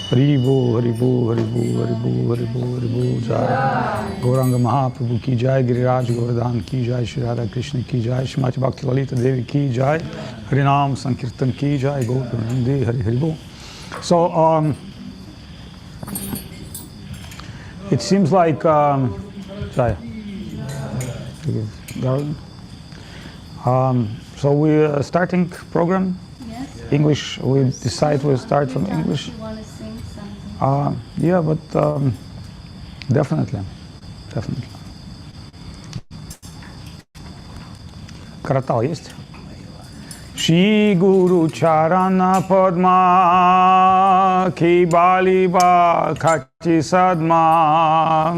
Haribo, Haribo, Haribo, Haribo, Haribo, Haribo, Jai. Gauranga Mahaprabhu ki Jai, Giriraj Govardhan ki Jai, Sri Krishna ki Jai, Srimati Bhakti Lalita Devi ki Jai, Harinam Sankirtan ki Jai, Govardhan, Hari Haribo. So, it seems like, Jai. So we are starting program. Yes. English. We decide we'll start from English. You want to sing something? Yeah, but definitely. Каратал есть? Shri Guru-charana-padma ki baliba kati sadma.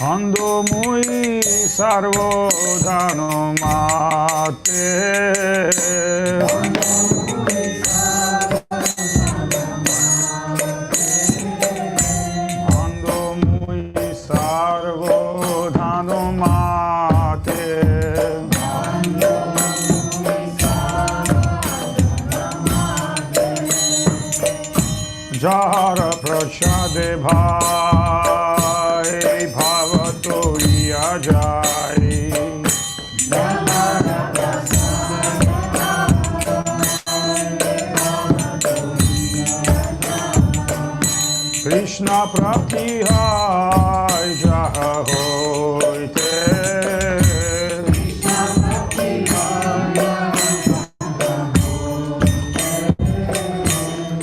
Ando mui sarvo dhano mate. Ando mui sarvo dhano mate. Jara prachade bhai bhavato yajai. Krishna prapti hai jaha hoite.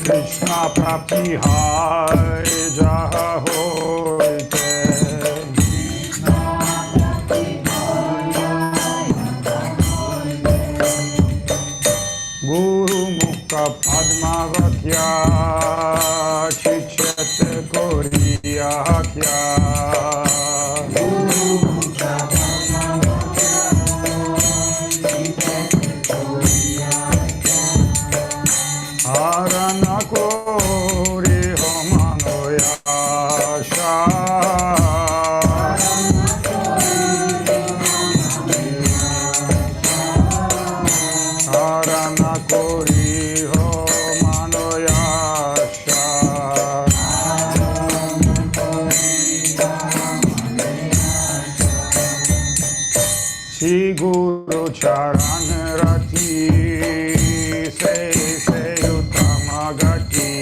Krishna prapti hai jaha hoite. Guru mukha padmavatya chichyate koriya kya. Arana kori homanoyasha. Arana kori homanoyasha. Shri Guru-charana-rati se uttamagati.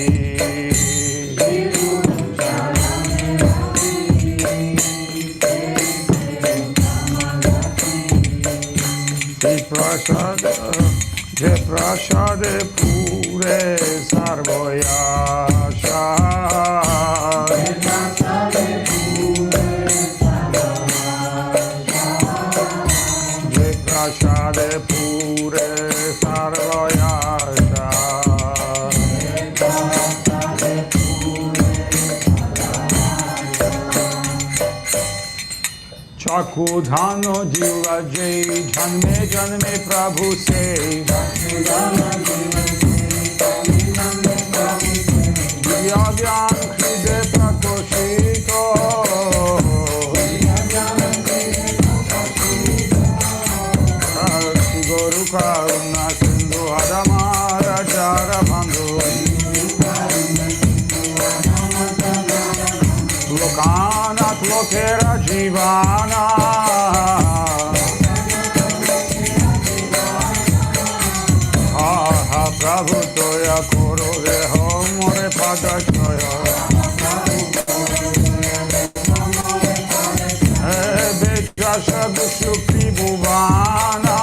Je prashade pure sarvoyasha. Je prashade pure sarvoyasha. Chaku dhano jiva jai janme janme Prabhu se. Vyagyan kride prakoshito. Shri Guru karuna sindhu hadamara jara bandhu. Lokanat lokera jivana. Aha Prabhu toya koro reho more padashaya. Bejasha dushukti bhuvana.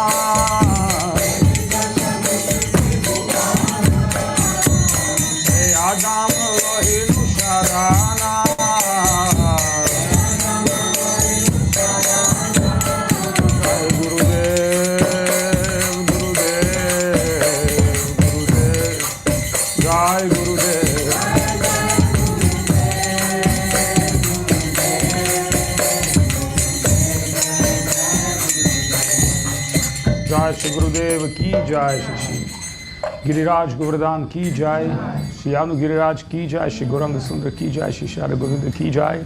Adam lohilu sharana. Shri Gurudev ki Jai, Shri Giriraj Govardhan ki Jai, Shri Anu Giriraj ki Jai, Shri Gauranga Sundar ki Jai, Shri Shara Govinda ki Jai,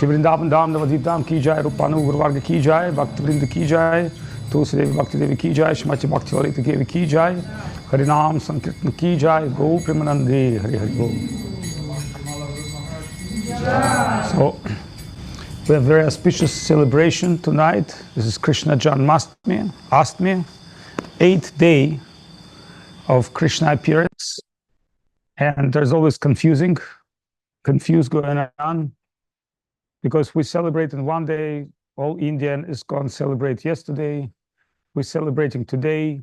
Shri Vrindavan Dham Navadvip Dham ki jai, Rupanu Gurvarga ki jai, Bhakti Vrinda ki jai, Tulsi Devi Bhakti Devi ki jai, Srimati Bhakti Lalita Devi ki jai, Harinam Sankirtan ki jai, Go Premanandi, Hari Hari Go. So, we have a very auspicious celebration tonight. This is Krishna Janmashtami, Astmi, 8th day of Krishna appearance. And there's always confused going on, because we celebrate in one day, all Indian is going to celebrate yesterday, we're celebrating today.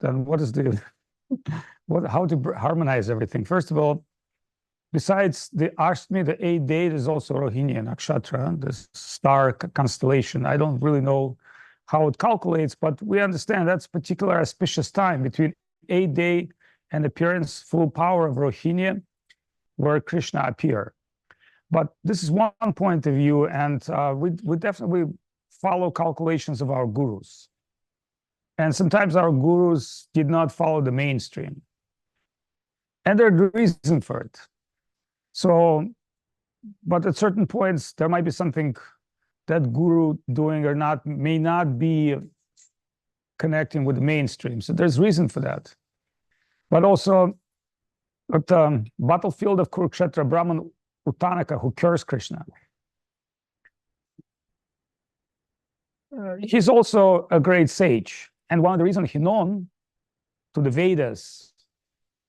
Then what is the, how to harmonize everything? First of all, besides the Ashtami, the 8th day, there's also Rohini and Nakshatra, the star constellation. I don't really know how it calculates, but we understand that's particular auspicious time between 8th day and appearance, full power of Rohini, where Krishna appear. But this is one point of view, and we definitely follow calculations of our gurus. And sometimes our gurus did not follow the mainstream. And there's a reason for it. So, but at certain points, there might be something that guru doing or not, may not be connecting with the mainstream. So there's reason for that. But also, at the battlefield of Kurukshetra, Brahman Uttanaka, who cursed Krishna, he's also a great sage. And one of the reasons he's known to the Vedas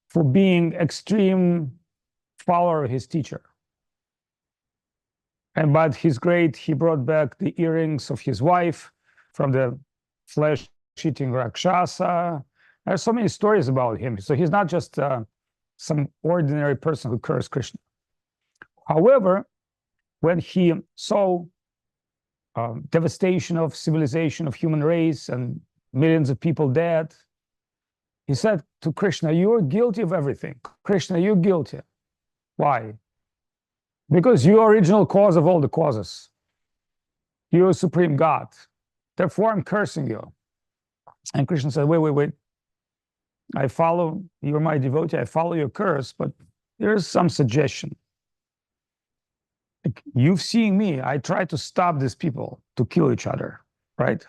for being extreme follower of his teacher. But he's great, he brought back the earrings of his wife from the flesh-eating Rakshasa. There's so many stories about him. So he's not just some ordinary person who cursed Krishna. However, when he saw devastation of civilization, of human race, and millions of people dead, he said to Krishna, "You're guilty of everything. Krishna, you're guilty. Why? Because you're original cause of all the causes. You're supreme God. Therefore, I'm cursing you." And Krishna said, wait. I follow, you're my devotee, I follow your curse, but there's some suggestion. Like, you've seen me, I try to stop these people to kill each other, right?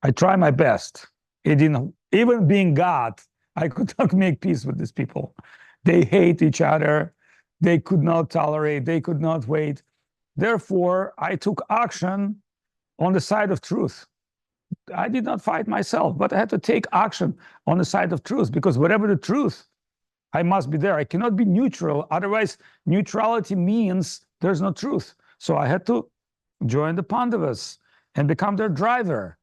I try my best. Even being God, I could not make peace with these people. They hate each other. They could not tolerate. They could not wait. Therefore, I took action on the side of truth. I did not fight myself, but I had to take action on the side of truth, because whatever the truth, I must be there. I cannot be neutral. Otherwise, neutrality means there's no truth. So I had to join the Pandavas and become their driver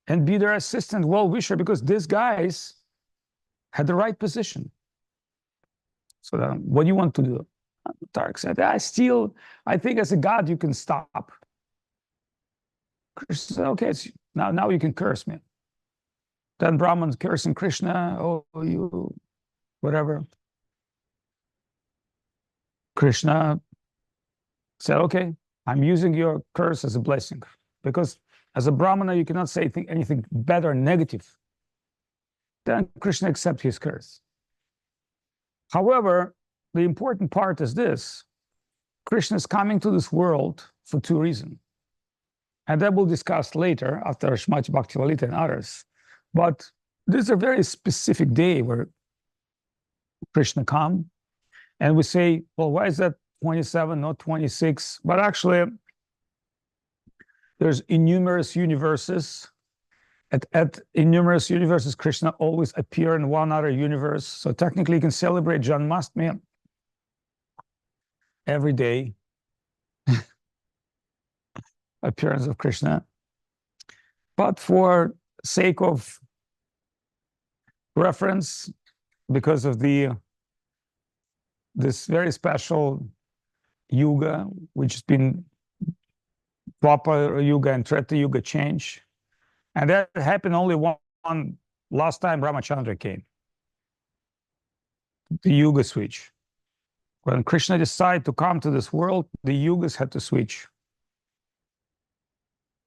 and be their assistant, well-wisher, because these guys had the right position. So then, what do you want to do? Tarak said, I think as a God, you can stop. Krishna said, okay, now you can curse me. Then Brahman's cursing Krishna, oh, you, whatever. Krishna said, okay, I'm using your curse as a blessing, because as a Brahmana, you cannot say anything bad or negative. Then Krishna accepts his curse. However, the important part is this: Krishna is coming to this world for two reasons. And that we'll discuss later after Srimati Bhakti Lalita and others. But this is a very specific day where Krishna comes. And we say, well, why is that 27, not 26? But actually, there's innumerous universes. In numerous universes, Krishna always appears in one other universe. So technically, you can celebrate Janmashtami every day. Appearance of Krishna. But for sake of reference, because of this very special yuga, which has been Dwapara Yuga and Treta Yuga change, and that happened only one last time Ramachandra came. The yuga switch. When Krishna decided to come to this world, the yugas had to switch.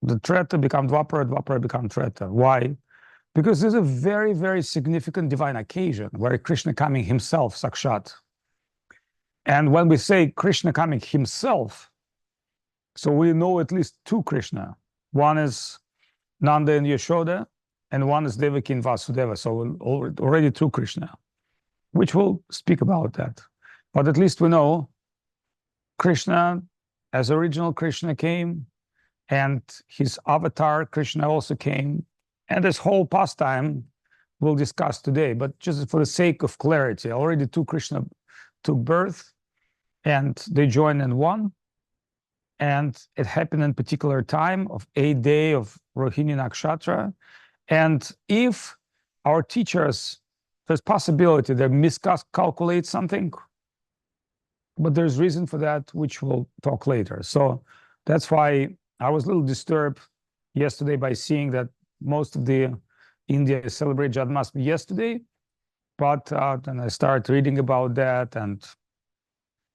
The Treta become Dwapara, Dwapara become Treta. Why? Because this is a very, very significant divine occasion where Krishna coming himself, Sakshat. And when we say Krishna coming himself, so we know at least two Krishna. One is Nanda and Yashoda, and one is Devaki and Vasudeva. So already two Krishna, which we'll speak about that. But at least we know Krishna, as original Krishna came, and his avatar Krishna also came, and this whole pastime we'll discuss today. But just for the sake of clarity, already two Krishna took birth, and they joined in one, and it happened in particular time of 8th day of Rohini Nakshatra. And if our teachers, there's possibility they miscalculate something, but there's reason for that, which we'll talk later. So that's why I was a little disturbed yesterday by seeing that most of the India celebrate Janmashtami yesterday, but then I started reading about that and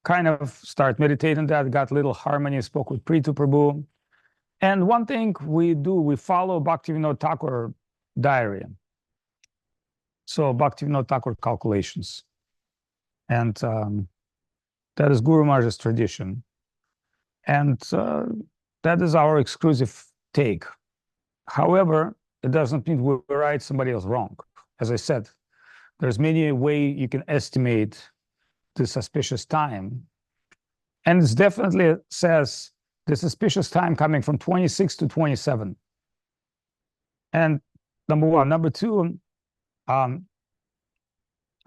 kind of start meditating that, got a little harmony, spoke with Preetu Prabhu. And one thing we do, we follow Bhaktivinoda Thakur diary. So Bhaktivinoda Thakur calculations. And that is Guru Maharaj's tradition. And that is our exclusive take. However, it doesn't mean we're right, somebody else wrong. As I said, there's many ways you can estimate the suspicious time. And it definitely says the suspicious time coming from 26 to 27. And number one. Number two,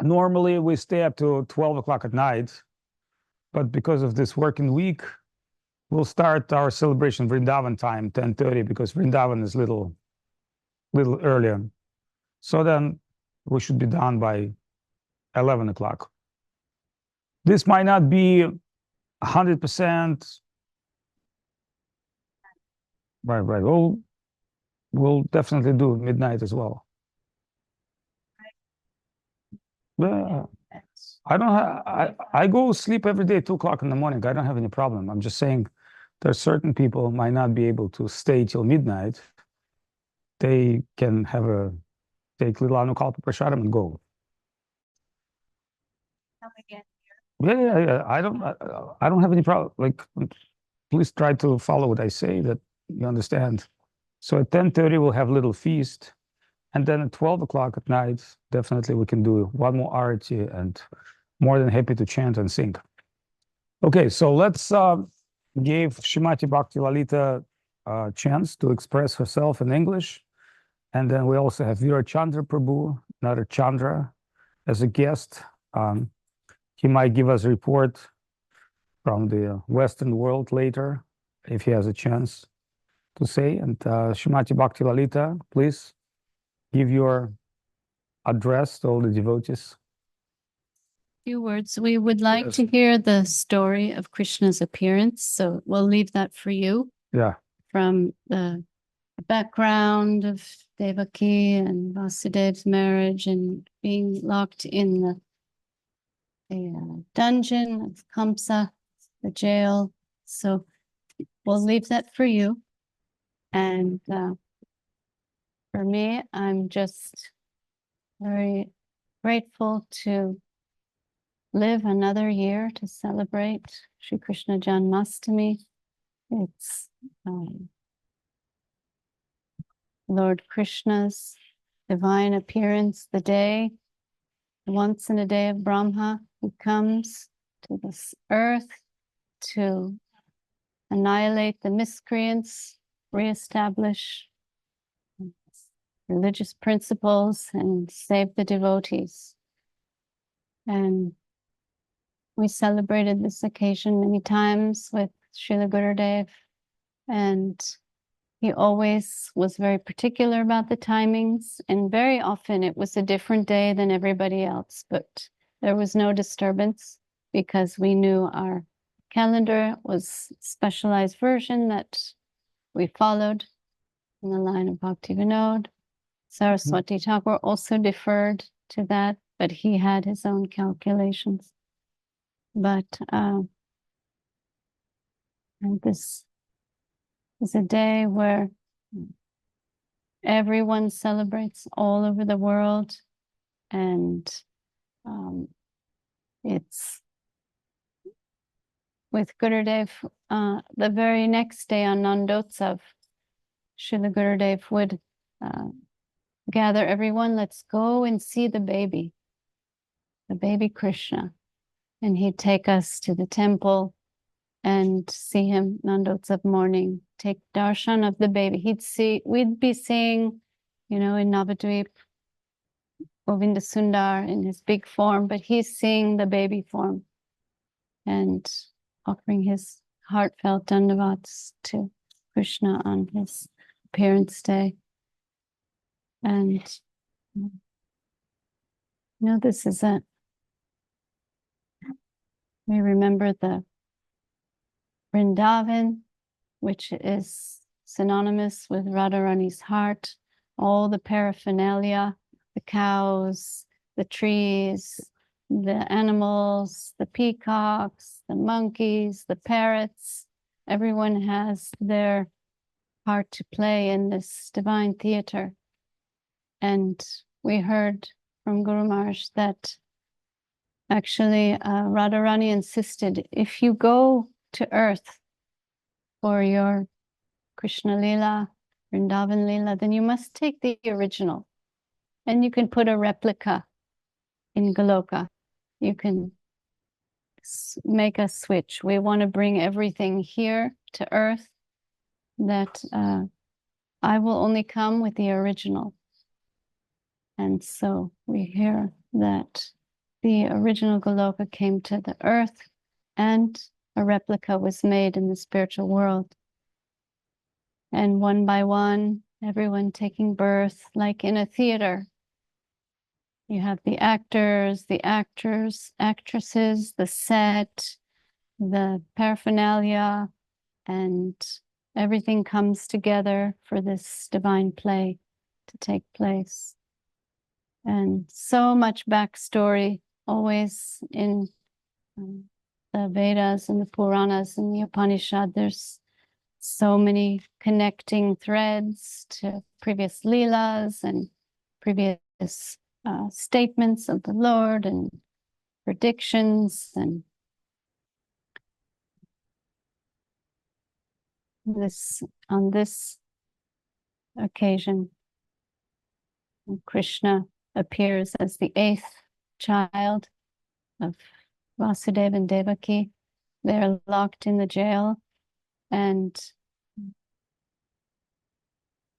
normally we stay up to 12 o'clock at night, but because of this working week, we'll start our celebration Vrindavan time, 10:30, because Vrindavan is little earlier. So then we should be done by 11 o'clock. This might not be 100%. Right. We'll definitely do midnight as well. Yeah. I go sleep every day, 2 o'clock in the morning. I don't have any problem. I'm just saying there's certain people might not be able to stay till midnight. They can take little Anukalpa Prasadam and go. Yeah. I don't have any problem. Like, please try to follow what I say, that you understand. So at 10:30 we'll have a little feast, and then at 12 o'clock at night, definitely we can do one more arati, and more than happy to chant and sing. Okay, so let's give Srimati Bhakti Lalita a chance to express herself in English. And then we also have Virachandra Prabhu, another Chandra, as a guest. He might give us a report from the Western world later, if he has a chance to say. And Srimati Bhakti Lalita, please give your address to all the devotees. Few words. We would like Yes. to hear the story of Krishna's appearance, so we'll leave that for you. Yeah. From the background of Devaki and Vasudev's marriage and being locked in the dungeon of Kamsa, the jail. So we'll leave that for you. And for me, I'm just very grateful to live another year to celebrate Sri Krishna Janmashtami. It's Lord Krishna's divine appearance, the day, once in a day of Brahma, he comes to this earth to annihilate the miscreants, reestablish religious principles, and save the devotees. And we celebrated this occasion many times with Srila Gurudev, and he always was very particular about the timings, and very often it was a different day than everybody else, but there was no disturbance because we knew our calendar was a specialized version that we followed in the line of Bhakti Vinod. Saraswati Thakur also deferred to that, but he had his own calculations. But and this is a day where everyone celebrates all over the world, and it's with Gurudev, the very next day on Nandotsav, Srila Gurudev would gather everyone, let's go and see the baby Krishna. And he'd take us to the temple and see him Nandotsav morning, take darshan of the baby. We'd be seeing, in Navadvip, Govinda Sundar in his big form, but he's seeing the baby form and offering his heartfelt dandavats to Krishna on his appearance day. And this is we remember the Vrindavan, which is synonymous with Radharani's heart, all the paraphernalia, the cows, the trees, the animals, the peacocks, the monkeys, the parrots. Everyone has their part to play in this divine theater. And we heard from Guru Maharaj that actually Radharani insisted, if you go to earth for your Krishna Lila, Vrindavan Lila, then you must take the original. And you can put a replica in Goloka. You can make a switch. We want to bring everything here to earth, that I will only come with the original. And so we hear that the original Goloka came to the earth and a replica was made in the spiritual world. And one by one, everyone taking birth, like in a theater. You have the actors, actresses, the set, the paraphernalia, and everything comes together for this divine play to take place. And so much backstory always in the Vedas and the Puranas and the Upanishad. There's so many connecting threads to previous Leelas and previous statements of the Lord and predictions. And on this occasion, Krishna appears as the 8th child of Vasudeva and Devaki. They're locked in the jail, and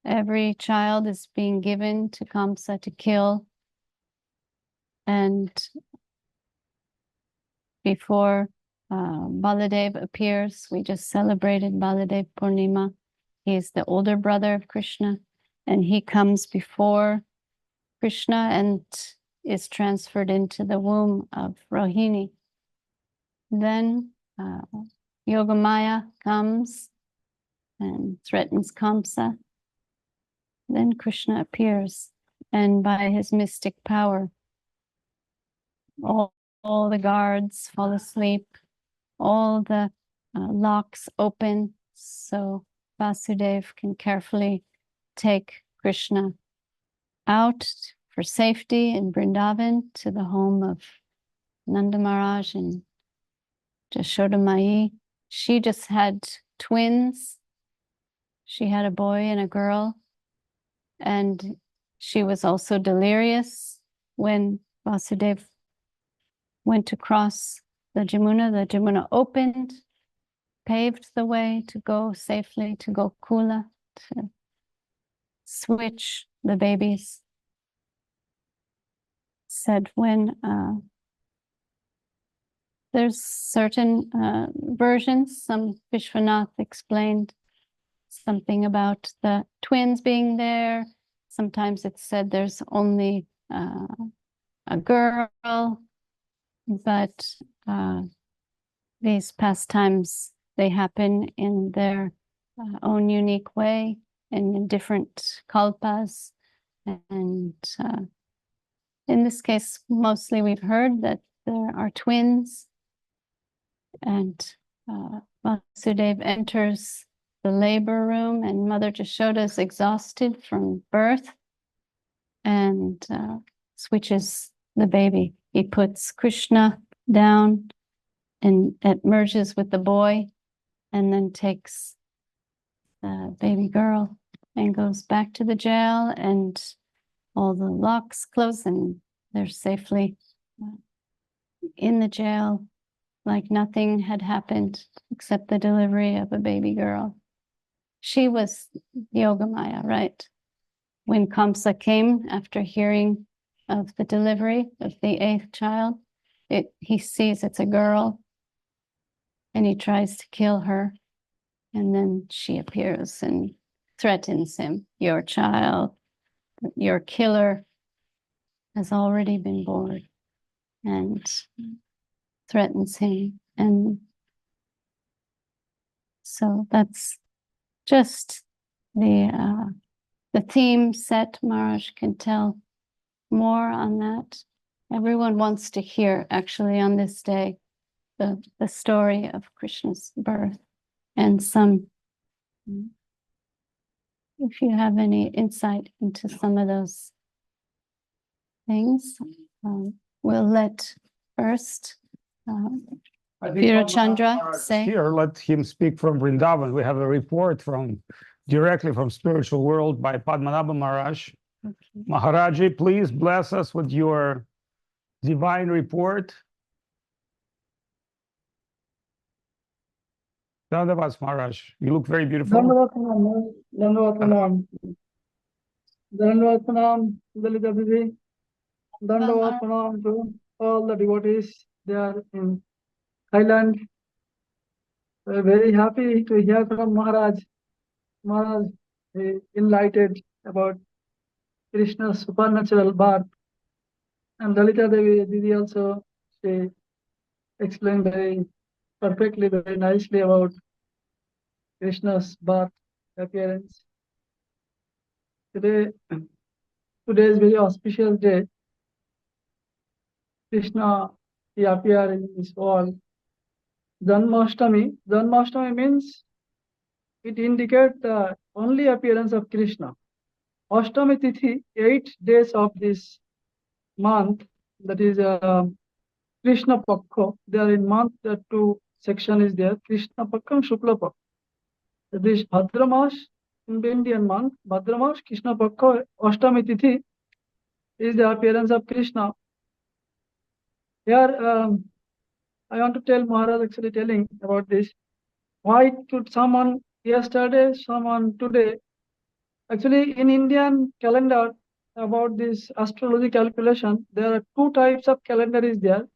every child is being given to Kamsa to kill. And before Baladev appears, we just celebrated Baladev Purnima. He is the older brother of Krishna, and he comes before Krishna and is transferred into the womb of Rohini. Then Yogamaya comes and threatens Kamsa. Then Krishna appears, and by his mystic power, all the guards fall asleep, all the locks open, so Vasudeva can carefully take Krishna out for safety in Vrindavan to the home of Nanda Maharaj and Jashoda Mai. She just had twins. She had a boy and a girl, and she was also delirious when Vasudeva went to cross the Yamuna opened, paved the way to go safely to Gokula, to switch the babies. Said when there's certain versions, some Vishwanath explained something about the twins being there. Sometimes it's said there's only a girl, but these pastimes, they happen in their own unique way and in different kalpas. And in this case, mostly we've heard that there are twins, and Vasudeva enters the labor room, and Mother Jashoda is exhausted from birth and switches the baby. He puts Krishna down and it merges with the boy and then takes the baby girl and goes back to the jail, and all the locks close and they're safely in the jail like nothing had happened except the delivery of a baby girl. She was Yogamaya, right? When Kamsa came after hearing of the delivery of the 8th child, he sees it's a girl and he tries to kill her. And then she appears and threatens him. Your child, your killer has already been born, and threatens him. And so that's just the theme set. Maharaj can tell more on that. Everyone wants to hear, actually, on this day, the story of Krishna's birth. And some, if you have any insight into some of those things, we'll let first Virachandra say. Here, let him speak from Vrindavan. We have a report directly from spiritual world by Padmanabha Maharaj. Okay. Maharaji, please bless us with your divine report. Dandavas Maharaj, you look very beautiful. Dandavad Pranam, Lalita Devi. Dandavad Pranam to all the devotees. They are in Thailand. We're very happy to hear from Maharaj. Maharaj enlightened about Krishna's supernatural birth. And Lalita Devi Didi also, she explained very perfectly, very nicely about Krishna's birth appearance. Today is very auspicious day. Krishna, he appeared in this world. Janmashtami. Janmashtami means it indicates the only appearance of Krishna. Ashtami Tithi, 8 days of this month, that is Krishna Pakko. There in month, the 2 section is there, Krishna Pakka and Shukla Pakka. This Bhadramash, in the Indian month, Bhadramash, Krishna Pakka, Ashtami Tithi is the appearance of Krishna. Here, I want to tell Maharaj actually telling about this. Why could someone yesterday, someone today? Actually, in Indian calendar, about this astrology calculation, there are 2 types of calendar is there.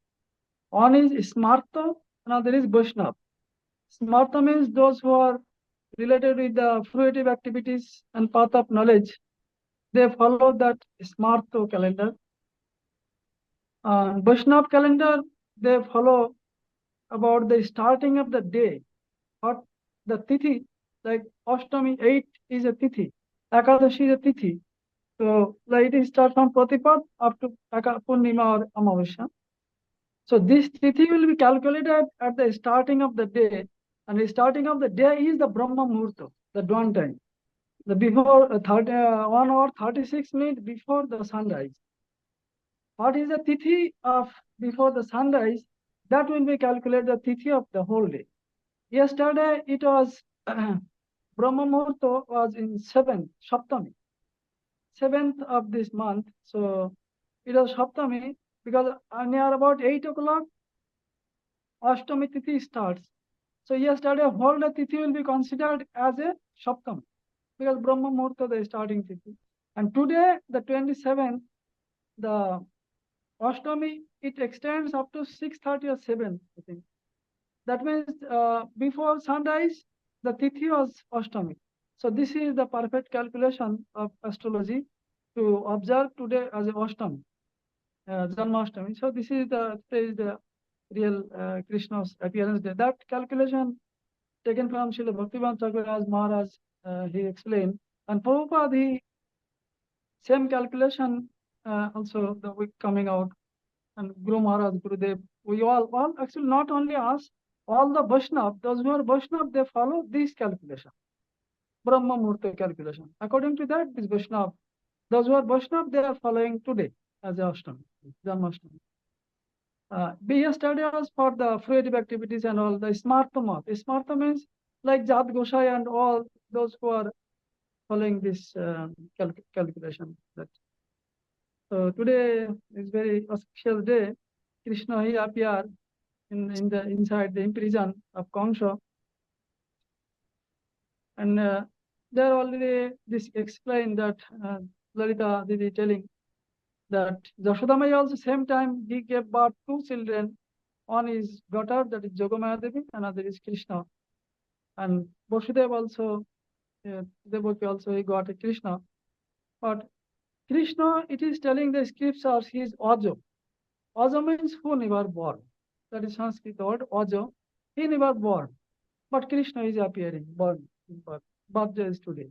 One is Smarta, another is Vaishnav. Smarta means those who are related with the fruitive activities and path of knowledge. They follow that Smarta calendar. Vaishnav calendar, they follow about the starting of the day, or the tithi, like Ashtami 8 is a tithi, Akadashi is a tithi. So like it starts from Pratipad up to Purnima or Amavasya. So this tithi will be calculated at the starting of the day, and the starting of the day is the Brahma Muhurta, the dawn time. The before 1 hour 36 minutes before the sunrise. What is the tithi of before the sunrise? That will be calculated the tithi of the whole day. Yesterday it was Brahma Muhurta was in 7th, Saptami. 7th of this month. So it was Saptami because near about 8 o'clock, Ashtami Tithi starts. So yesterday whole the Tithi will be considered as a Saptami because Brahma Muhurta the starting Tithi. And today, the 27th, the Ashtami, it extends up to 6:30 or 7, I think. That means before sunrise, the Tithi was Ashtami. So this is the perfect calculation of astrology to observe today as a Ashtami, Janmashtami. So this is the real Krishna's appearance day. That calculation taken from Srila Bhakti Maharaj, he explained. And Prabhupada, he same calculation also the week coming out. And Guru Maharaj, Gurudev, we all actually not only us, all the Vaishnav, those who are Vaishnav, they follow this calculation. Brahma Muhurta calculation. According to that, this Vaishnav, those who are Vaishnav, they are following today as Ashtami, Janmashtami. Yesterday was for the fruitive activities and all the smarta mat. Smarta means like Jat Gosai and all those who are following this calculation. That so today is very auspicious day. Krishna he appeared in the inside the prison of Kamsa, and there already this explained that Lalita Devi telling that Jashodamaya also same time he gave birth two children. One is daughter, that is Jogamaya Devi, another is Krishna. And Vasudev also, Devaki also he got a Krishna. But Krishna, it is telling the scriptures, he is Ajo. Ajo means who never born. That is Sanskrit word, Ajo. He never born. But Krishna is appearing, born in birth. Birthday is today.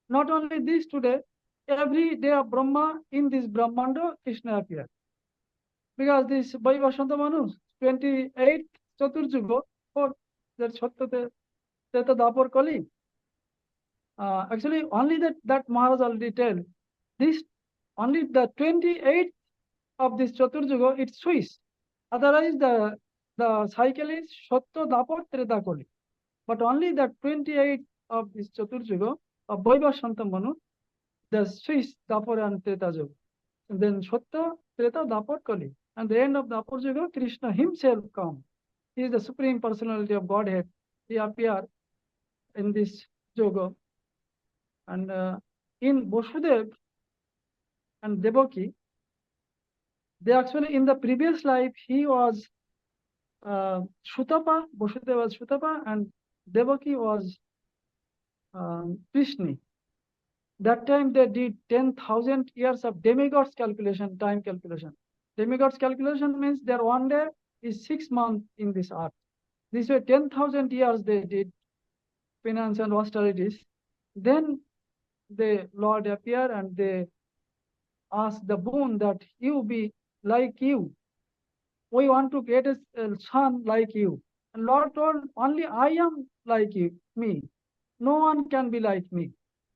Not only this today, every day of Brahma, in this Brahmanda, Krishna appeared. Because this Vaivashanta Manu, 28th Chaturjuga, for that Chattata Dapur Kali. Actually, only that Maharaj already tell. This only the 28th of this Chaturjuga, it switch. Otherwise, the cycle is Shatta Dapur Treta Kali. But only the 28th of this Chaturjuga of Vaivashanta Manu, the switch Dapur and Treta Yuga. And then Shatta, Treta, Dapur, Kali. And the end of Dapur Yuga, Krishna himself come. He is the Supreme Personality of Godhead. He appear in this yoga. And in Vasudev and Devaki, they actually in the previous life, he was Shutapa, Vasudeva was Shutapa, and Devaki was Krishna. That time they did 10,000 years of demigods calculation, time calculation. Demigods calculation means their one day is 6 months in this earth. This way 10,000 years they did penance and austerities. Then the Lord appear and they ask the boon that you be like you. We want to get a son like you. And Lord told, only I am like you, me. No one can be like me.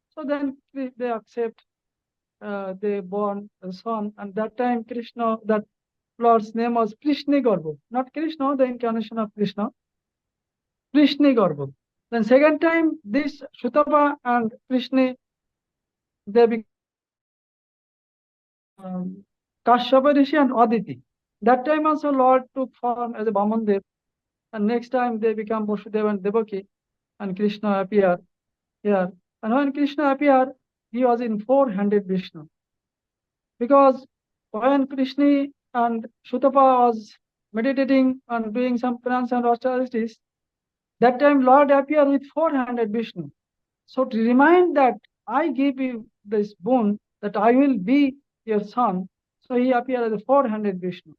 So then they accept, they born a son, and that time Krishna, that Lord's name was Krishna Garbo, not Krishna, the incarnation of Krishna, Krishna Garbo. Then second time, this Shutapa and Krishna, they became Kashyapa Rishi and Aditi. That time also Lord took form as a Vamandev, and next time they become Vasudeva and Devaki, and Krishna appeared here. And when Krishna appeared, he was in 400 Vishnu. Because when Krishna and Shutapa was meditating and doing some penance and austerities, that time Lord appeared with 400 Vishnu. So to remind that I give you this boon, that I will be your son, so he appeared as a 400 Vishnu.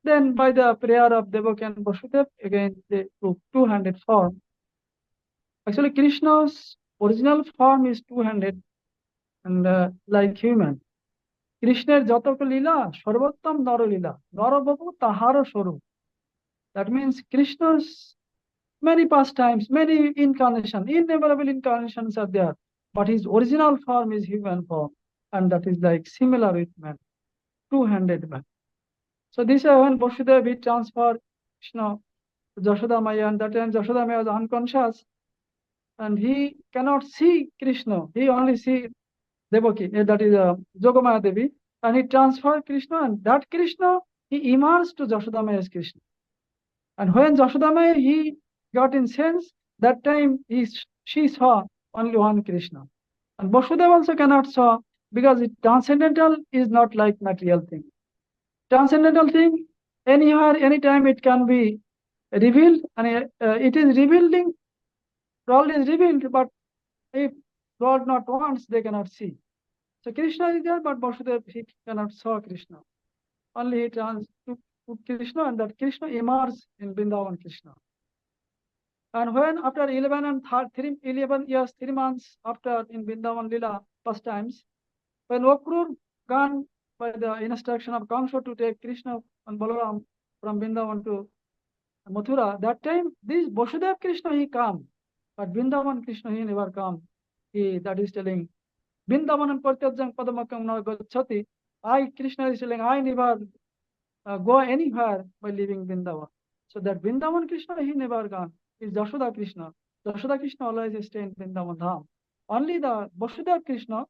Then by the prayer of Devaki and Vasudeva, again they took 200 form. Actually, Krishna's original form is 200 and like human. Krishna's Jataka Lila, Sarvottam Nara Lila, Narababu Tahara Swarup. That means Krishna's many pastimes, many incarnations, innumerable incarnations are there. But his original form is human form. And that is like similar with man, 200 man. So this is when Vasudeva he transferred Krishna to Jashodamaya, and that time Jashodamaya was unconscious. And he cannot see Krishna. He only see Devaki, that is Jogamaya Devi. And he transferred Krishna, and that Krishna, he emerged to Jashodamaya as Krishna. And when Jashodamaya, he got in sense, that time she saw only one Krishna. And Vasudeva also cannot saw, because it transcendental is not like material thing. Transcendental thing, anywhere, anytime it can be revealed, and it is revealing. Lord is revealed, but if God not wants, they cannot see. So Krishna is there, but Vasudeva he cannot saw Krishna. Only he turns to Krishna, and that Krishna emerges in Vrindavan Krishna. And when after 11 years, 3 months after in Vrindavan Lila first times, when Okrur gone by the instruction of Kamsa to take Krishna and Balaram from Vrindavan to Mathura, that time this Vasudeva Krishna he come. But Vrindavan Krishna he never come. That is telling Vrindavan and Pratyajang Padamakam na gachati. I Krishna is telling I never go anywhere by leaving Vrindavan. So that Vrindavan Krishna, he never gone. Is Jashoda Krishna. Jashoda Krishna always stay in Vrindavan Dham. Only the Vasudev Krishna,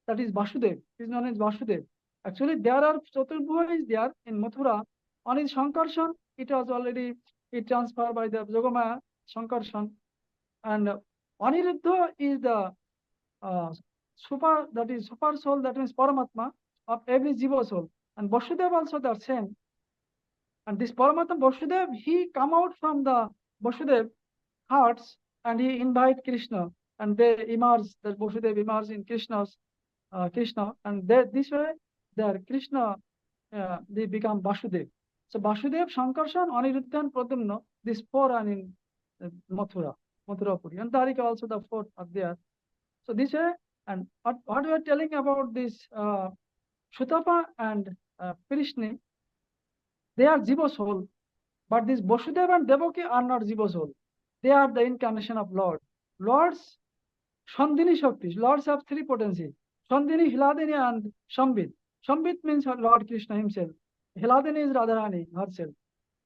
that is Vasudev, is known as Vasudev. Actually, there are Chaturbhuva is there in Mathura. On his Shankarshan, it was already transferred by the Yogamaya Shankarshan. And Aniruddha is the super, that is super soul, that means Paramatma of every Jiva soul. And Vasudev also the same. And this Paramatma Vasudev, he come out from the Vasudev hearts and he invite Krishna. And they emerge, that Vasudev emerge in Krishna's Krishna. And they, this way, their Krishna, they become Vasudev. So Vasudev, Shankarshan, Aniruddha and Pradyumna, these four are in Mathura, Mathurapuri. And Dwarika also the four are there. So this way, and what we are telling about this Shutapa and Krishna, they are Jiva soul. But this Vasudev and Devaki are not Jiva soul. They are the incarnation of Lord. Lord's Shandini Shakti. Lords have three potencies. Shandini, Hiladini and Shambit. Shambit means Lord Krishna himself. Hiladini is Radharani herself.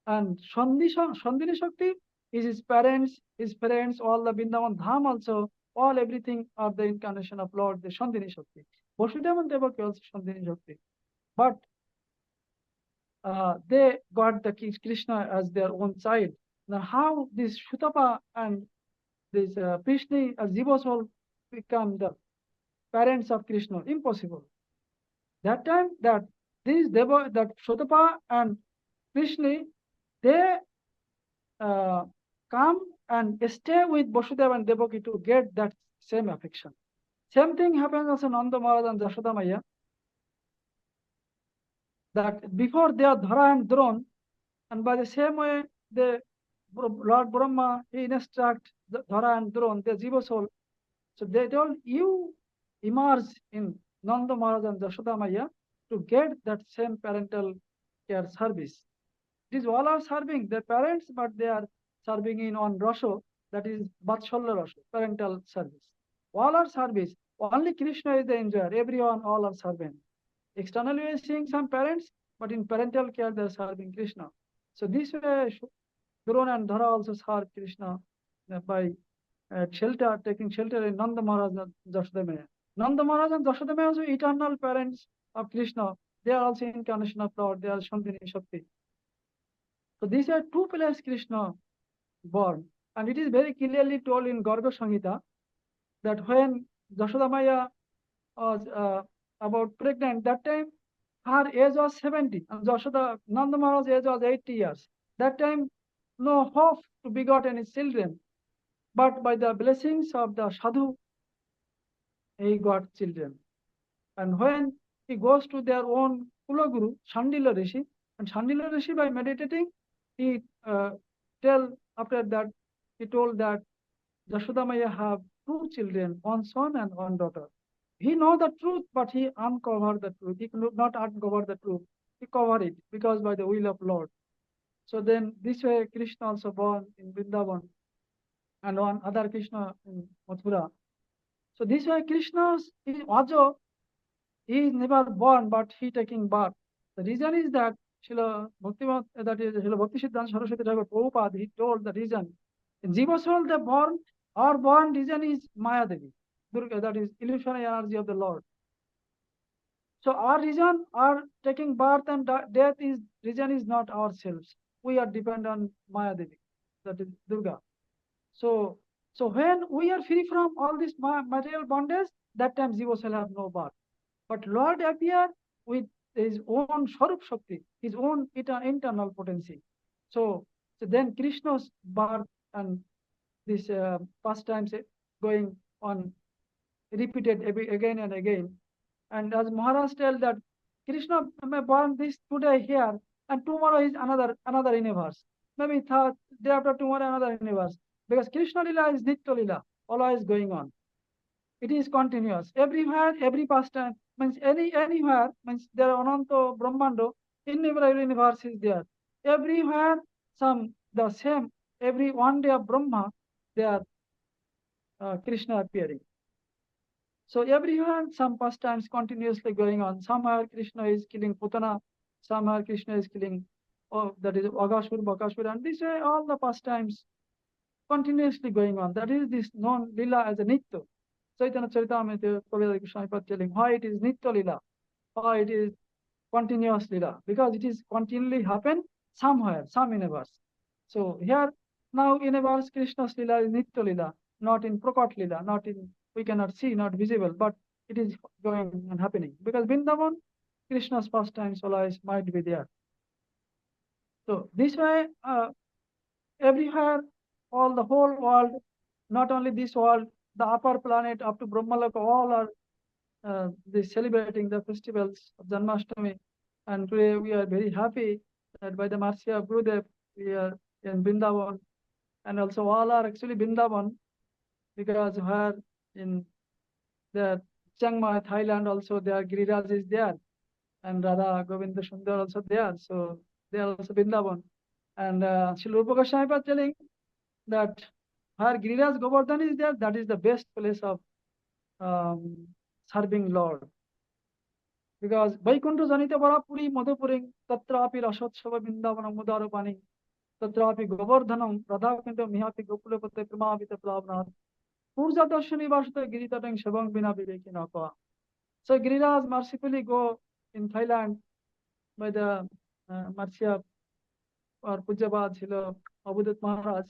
And Shandini Shakti is his parents, all the Vrindavan Dham also, all everything are the incarnation of Lord, the Shandini Shakti. Vasudeva and Devaki also Shandini Shakti. But they got the Krishna as their own child. Now how this Shutapa and this Krishna as Jiva soul become the parents of Krishna? Impossible. That time that these Deva, that Shutapa and Krishna, they come and stay with Vasudeva and Devaki to get that same affection. Same thing happens also Nanda Maharaj and Jashoda Maya. That before they are Dhara and Dron, and by the same way, the Lord Brahma, he instruct Dhara and Dron, the Jiva soul. So they told you emerge in Nanda Maharaj and Jashoda Maya to get that same parental care service. These all are serving their parents, but they are serving in on Rasho, that is Vatshalya Rasho, parental service. All are service. Only Krishna is the enjoyer. Everyone, all are serving. Externally, we are seeing some parents, but in parental care, they are serving Krishna. So this way, Drona and Dhara also serve Krishna by shelter, taking shelter in Nanda Maharaj and Jashoda Maya. Nanda Maharaj and Jashoda Maya are also eternal parents of Krishna. They are also incarnation of Lord. They are Shandini Shakti. So these are two places Krishna born. And it is very clearly told in Garga Samhita that when Jashoda Maya was about pregnant, that time her age was 70 and Nanda Maharaj's age was 80 years. That time no hope to begot any children. But by the blessings of the sadhu, he got children. And when he goes to their own Kula Guru, Shandila Rishi, and Shandila Rishi by meditating, he after that, he told that Jashoda Maya have two children, one son and one daughter. He know the truth, but he uncovered the truth. He could not uncover the truth. He covered it because by the will of Lord. So then this way Krishna also born in Vrindavan and one other Krishna in Mathura. So this way Krishna is Ajo, he is never born, but he taking birth. The reason is that Srila Bhakti Siddhanta Saraswati Thakur Prabhupada, he told the reason. In Jiva soul, the born reason is Maya Devi, Durga, that is illusionary energy of the Lord. So our reason, our taking birth and death is reason is not ourselves. We are dependent on Maya Devi, that is Durga. So when we are free from all this material bondage, that time Jiva soul have no birth. But Lord appear with his own Swarup Shakti, his own internal potency. So then Krishna's birth and this pastimes going on repeated again and again. And as Maharaj tell that Krishna may born this today here and tomorrow is another universe. Maybe day after tomorrow another universe. Because Krishna Lila is Nitya Lila, always going on. It is continuous. Everywhere, every pastime means anywhere means there are Ananta Brahmando, innumerable universe is there. Everywhere the same, every one day of Brahma, there Krishna appearing. So everywhere some pastimes continuously going on. Somewhere Krishna is killing Putana, Somehow Krishna is killing, oh, that is Agashur, Bakashur, and this way all the pastimes continuously going on. That is this known lila as a nitya. Chaitanya Charitamrita, Prabhu Krishna telling why it is nitya lila, why it is continuous lila, because it is continually happen somewhere, some universe. So here now universe Krishna's lila is nitya lila, not in Prakat lila, not in, we cannot see, not visible, but it is going and happening because Vrindavan, Krishna's pastimes always might be there. So this way, everywhere, all the whole world, not only this world, the upper planet up to Brahmalaka, all are they celebrating the festivals of Janmashtami. And today we are very happy that by the mercy of Gurudev, we are in Vrindavan. And also all are actually Vrindavan because where in the Chiang Mai, Thailand also their Giriraj is there. And Radha Govinda Sundar also there. So they are also Vrindavan. And Srila Rupa Goswami was telling that where Giriraj Govardhan is there, that is the best place of serving Lord. Because Vaikuntha Janita Varapuri Madhupuring Tatrapi Rashotsava Vrindavanam Mudarupani Tatrapi Govardhanam Radhakinta Mihapi Gopulapate Pramavita Plavnath Purja Darshani Vashta Giritatang Shabang Bina Vivekinakwa. So Giriraj mercifully go in Thailand by the mercy of or Pujabad Srila Avadhut Maharaj.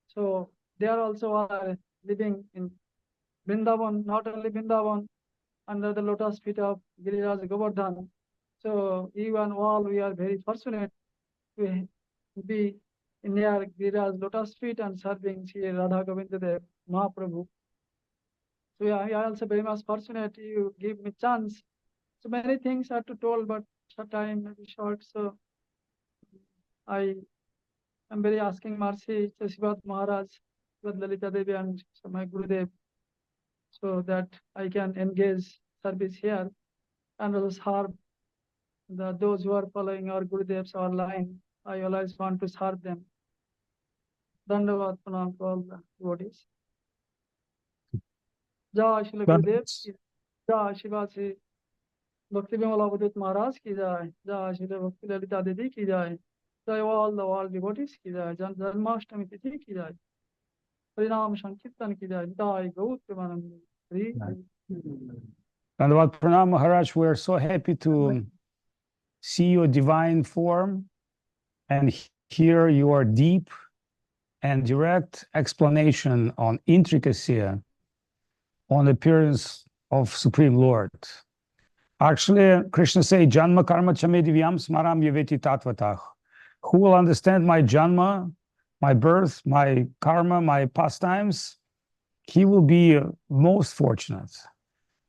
So they are also living in Vrindavan, not only Vrindavan, under the lotus feet of Giriraj Govardhan. So even all we are very fortunate to be near Giriraj lotus feet and serving Sri Radha Govinda Dev Mahaprabhu. So yeah, I also very much fortunate you give me chance. So many things are to told, but time may be short. So I am very asking mercy to Sripad Maharaj, Srila Lalita Devi and my Gurudev, so that I can engage service here and also serve those who are following our Gurudev's our line. I always want to serve them. Dandavad Pranam to all the devotees. Jai Srila Gurudev, Jai Shri Bhakti Lalita Maharaj ki jai, Jai Srila Bhakti Lalita Devi ki jai, Jai all the world devotees ki jai, Janmashtami Tithi ki jai, Harinam Sankirtan ki jai, Jai Gaut Premanandi. Dandavad Pranam Maharaj, we are so happy to see your divine form and hear your deep and direct explanation on intricacy on the appearance of Supreme Lord. Actually, Krishna says, Janma karma chame divyam smaram yaveti tatvatah. Who will understand my janma, my birth, my karma, my pastimes? He will be most fortunate.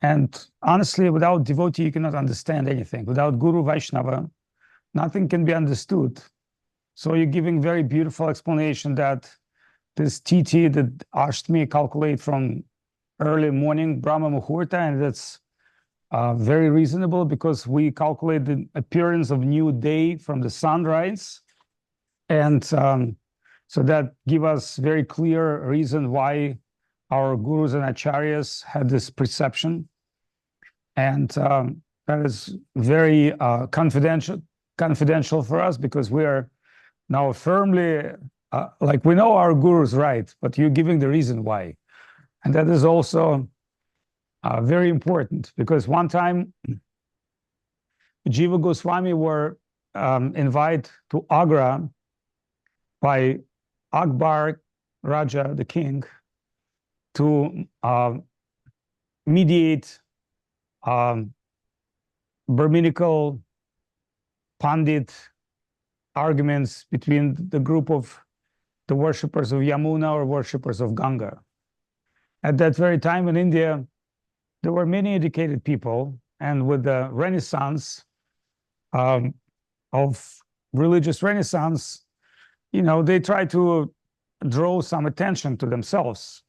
And honestly, without devotee, you cannot understand anything. Without Guru Vaishnava, nothing can be understood. So you're giving very beautiful explanation that this TT that Ashtami calculate from early morning, Brahma Muhurta, and that's very reasonable because we calculate the appearance of new day from the sunrise. And so that give us very clear reason why our gurus and acharyas had this perception. And that is very confidential for us because we are now firmly, like we know our gurus right, but you're giving the reason why. And that is also very important because one time Jiva Goswami were invited to Agra by Akbar Raja, the king, to mediate Brahminical Pandit arguments between the group of the worshippers of Yamuna or worshippers of Ganga. At that very time in India, there were many educated people, and with the Renaissance of religious Renaissance, you know, they tried to draw some attention to themselves.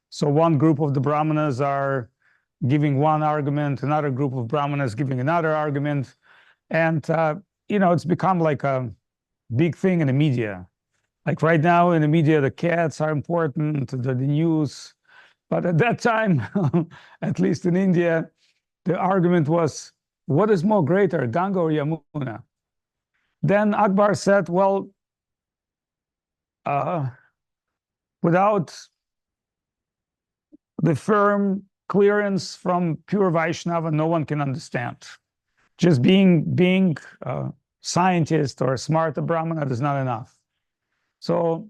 So one group of the Brahmanas are giving one argument, another group of Brahmanas giving another argument, and you know, it's become like a big thing in the media. Like right now in the media, the cats are important, the news. But at that time, at least in India, the argument was what is more greater, Ganga or Yamuna? Then Akbar said, well, without the firm clearance from pure Vaishnava, no one can understand. Just being a scientist or a smart Brahmana is not enough. So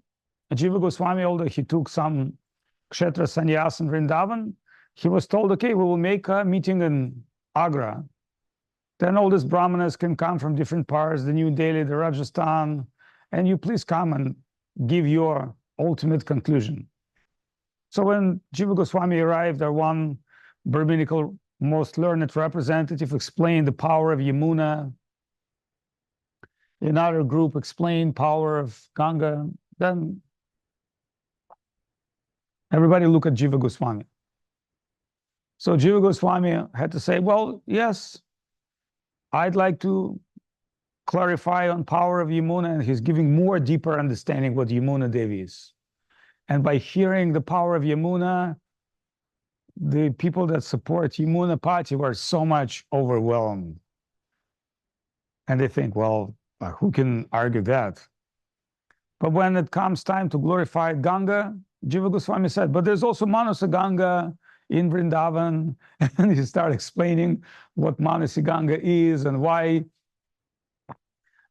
Jiva Goswami, although he took some Kshetra sannyas in Vrindavan, he was told, okay, we will make a meeting in Agra. Then all these Brahmanas can come from different parts, the New Delhi, the Rajasthan, and you please come and give your ultimate conclusion. So when Jiva Goswami arrived, our one Brahminical most learned representative explained the power of Yamuna. Another group explained power of Ganga. Then everybody look at Jiva Goswami. So Jiva Goswami had to say, well, yes, I'd like to clarify on power of Yamuna, and he's giving more deeper understanding what Yamuna Devi is. And by hearing the power of Yamuna, the people that support Yamuna party were so much overwhelmed. And they think, well, who can argue that? But when it comes time to glorify Ganga, Jiva Goswami said, but there's also Manasa Ganga in Vrindavan. And he started explaining what Manasi Ganga is and why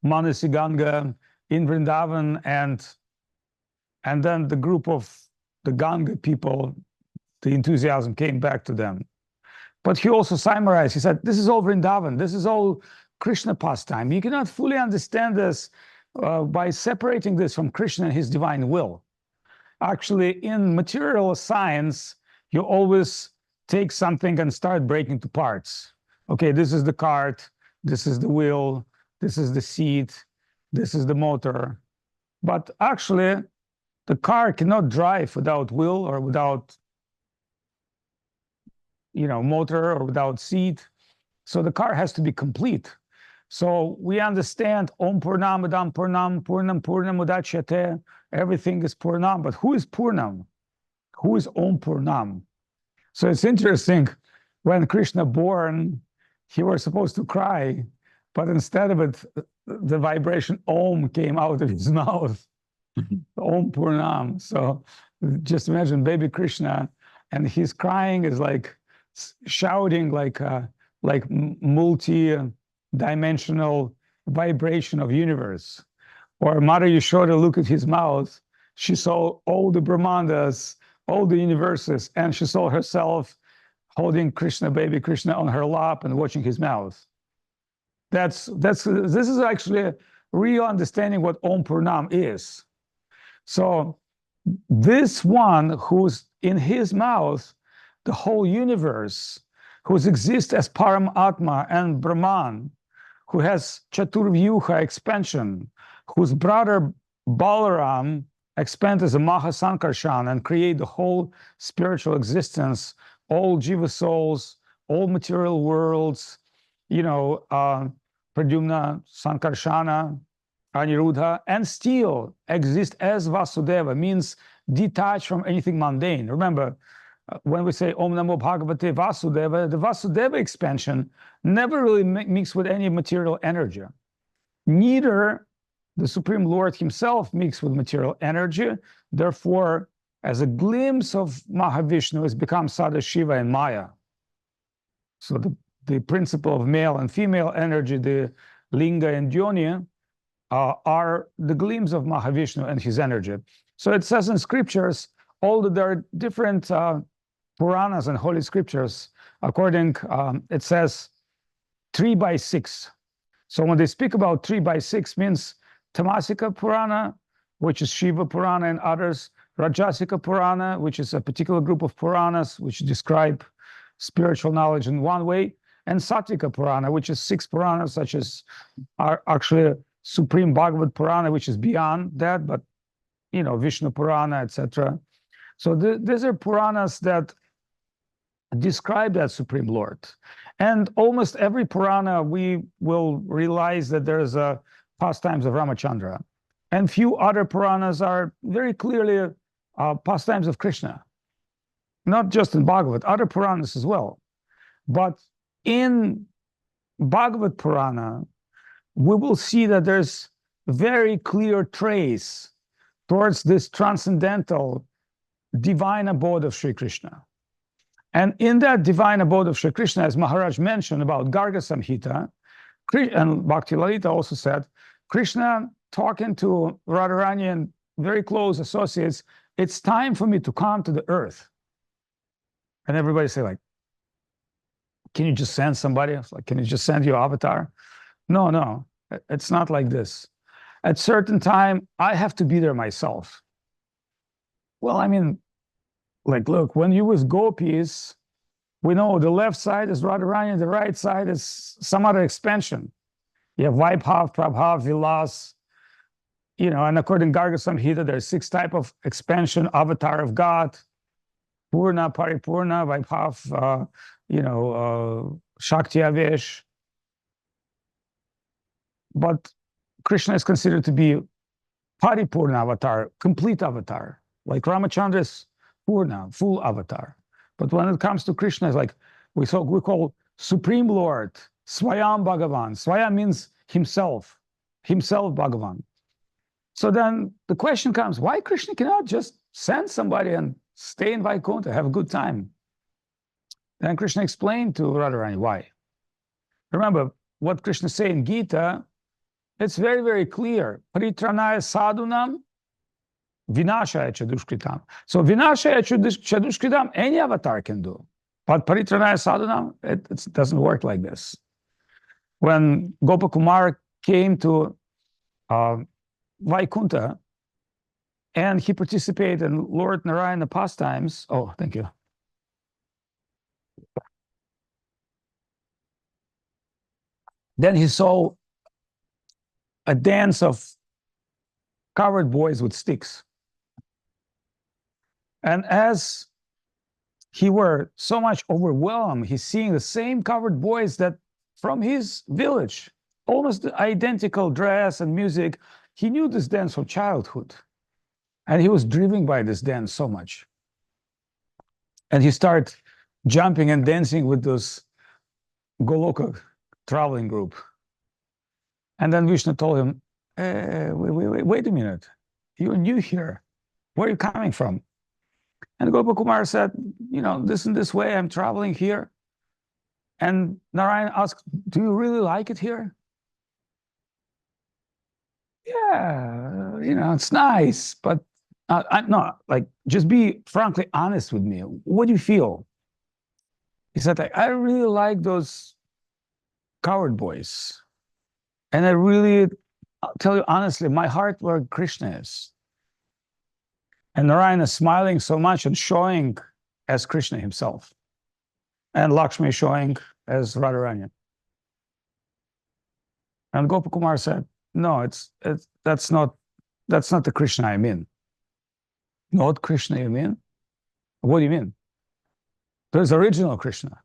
Manasi Ganga in Vrindavan, and then the group of the Ganga people, the enthusiasm came back to them. But he also summarized, he said, this is all Vrindavan, this is all Krishna pastime. You cannot fully understand this by separating this from Krishna and his divine will. Actually, in material science, you always take something and start breaking to parts. Okay, this is the cart, this is the wheel, this is the seat, this is the motor. But actually, the car cannot drive without wheel or without, motor or without seat. So the car has to be complete. So we understand Om Purnam Idam Purnam Purnam Purnam Udachyate. Everything is Purnam. But who is Purnam? Who is Om Purnam? So it's interesting, when Krishna born, he was supposed to cry, but instead of it, the vibration Om came out of his mouth. Om Purnam. So just imagine baby Krishna, and his crying is like shouting like multi-dimensional vibration of universe. Or Mother Yashoda, look at his mouth. She saw all the Brahmandas, all the universes, and she saw herself holding Krishna, baby Krishna, on her lap and watching his mouth. This is actually a real understanding what Om Purnam is. So this one who's in his mouth, the whole universe, who exists as Param Atma and Brahman, who has Chaturvyuha expansion, whose brother Balaram expand as a Mahasankarshan and create the whole spiritual existence, all Jiva souls, all material worlds, Pradyumna, Sankarshana, Aniruddha, and still exist as Vasudeva, means detached from anything mundane. Remember, when we say Om Namo Bhagavate Vasudeva, the Vasudeva expansion never really mixed with any material energy. Neither the Supreme Lord himself mixed with material energy. Therefore, as a glimpse of Mahavishnu, has become Sadashiva and Maya. So the principle of male and female energy, the Linga and Yoni, are the glimpse of Mahavishnu and his energy. So it says in scriptures, although there are different Puranas and holy scriptures, according, it says 3 by 6. So when they speak about 3 by 6, means Tamasika Purana, which is Shiva Purana and others, Rajasika Purana, which is a particular group of Puranas which describe spiritual knowledge in one way, and Satvika Purana, which is 6 Puranas, such as are actually Supreme Bhagavad Purana, which is beyond that, but Vishnu Purana, etc. So these are Puranas that describe that Supreme Lord. And almost every Purana, we will realize that there's a pastimes of Ramachandra. And few other Puranas are very clearly pastimes of Krishna. Not just in Bhagavad, other Puranas as well. But in Bhagavad Purana, we will see that there's very clear trace towards this transcendental divine abode of Sri Krishna. And in that divine abode of Sri Krishna, as Maharaj mentioned about Garga Samhita, and Bhakti Lalita also said, Krishna talking to Radharani and very close associates, it's time for me to come to the earth. And everybody say like, can you just send somebody? Like, can you just send your avatar? No, no, it's not like this. At certain time, I have to be there myself. Well, I mean, like, look, when you with gopis, we know the left side is Radharani, the right side is some other expansion. You have Vaibhav, Prabhav, Vilas, you know, and according to Garga Samhita, there's 6 types of expansion, avatar of God, Purna, Paripurna, Vaibhav, Shakti Avesh. But Krishna is considered to be Paripurna avatar, complete avatar. Like Ramachandra is Purna, full avatar. But when it comes to Krishna, it's like we call Supreme Lord, Swayam Bhagavan. Swayam means himself Bhagavan. So then the question comes, why Krishna cannot just send somebody and stay in Vaikuntha, have a good time? Then Krishna explained to Radharani why. Remember, what Krishna said in Gita, it's very, very clear. Paritranaya sadhunam, vinashaya chadushkritam. So vinashaya chadushkritam, any avatar can do. But paritranaya sadhunam, it doesn't work like this. When Gopakumar came to Vaikuntha, and he participated in Lord Narayana pastimes. Oh, thank you. Then he saw a dance of covered boys with sticks. And as he were so much overwhelmed, he's seeing the same covered boys that from his village, almost identical dress and music. He knew this dance from childhood. And he was driven by this dance so much. And he started jumping and dancing with those Goloka traveling group. And then Vishnu told him, wait a minute. You're new here. Where are you coming from? And Gopakumar said, this and this way, I'm traveling here. And Narayana asked, do you really like it here? Yeah, it's nice, but just be frankly honest with me. What do you feel? He said, I really like those coward boys. And I really, I'll tell you honestly, my heart where Krishna is. And Narayana is smiling so much and showing as Krishna himself. And Lakshmi showing as Radharani. And Gopakumar said, no, that's not the Krishna I mean. Not Krishna you mean? What do you mean? There's original Krishna.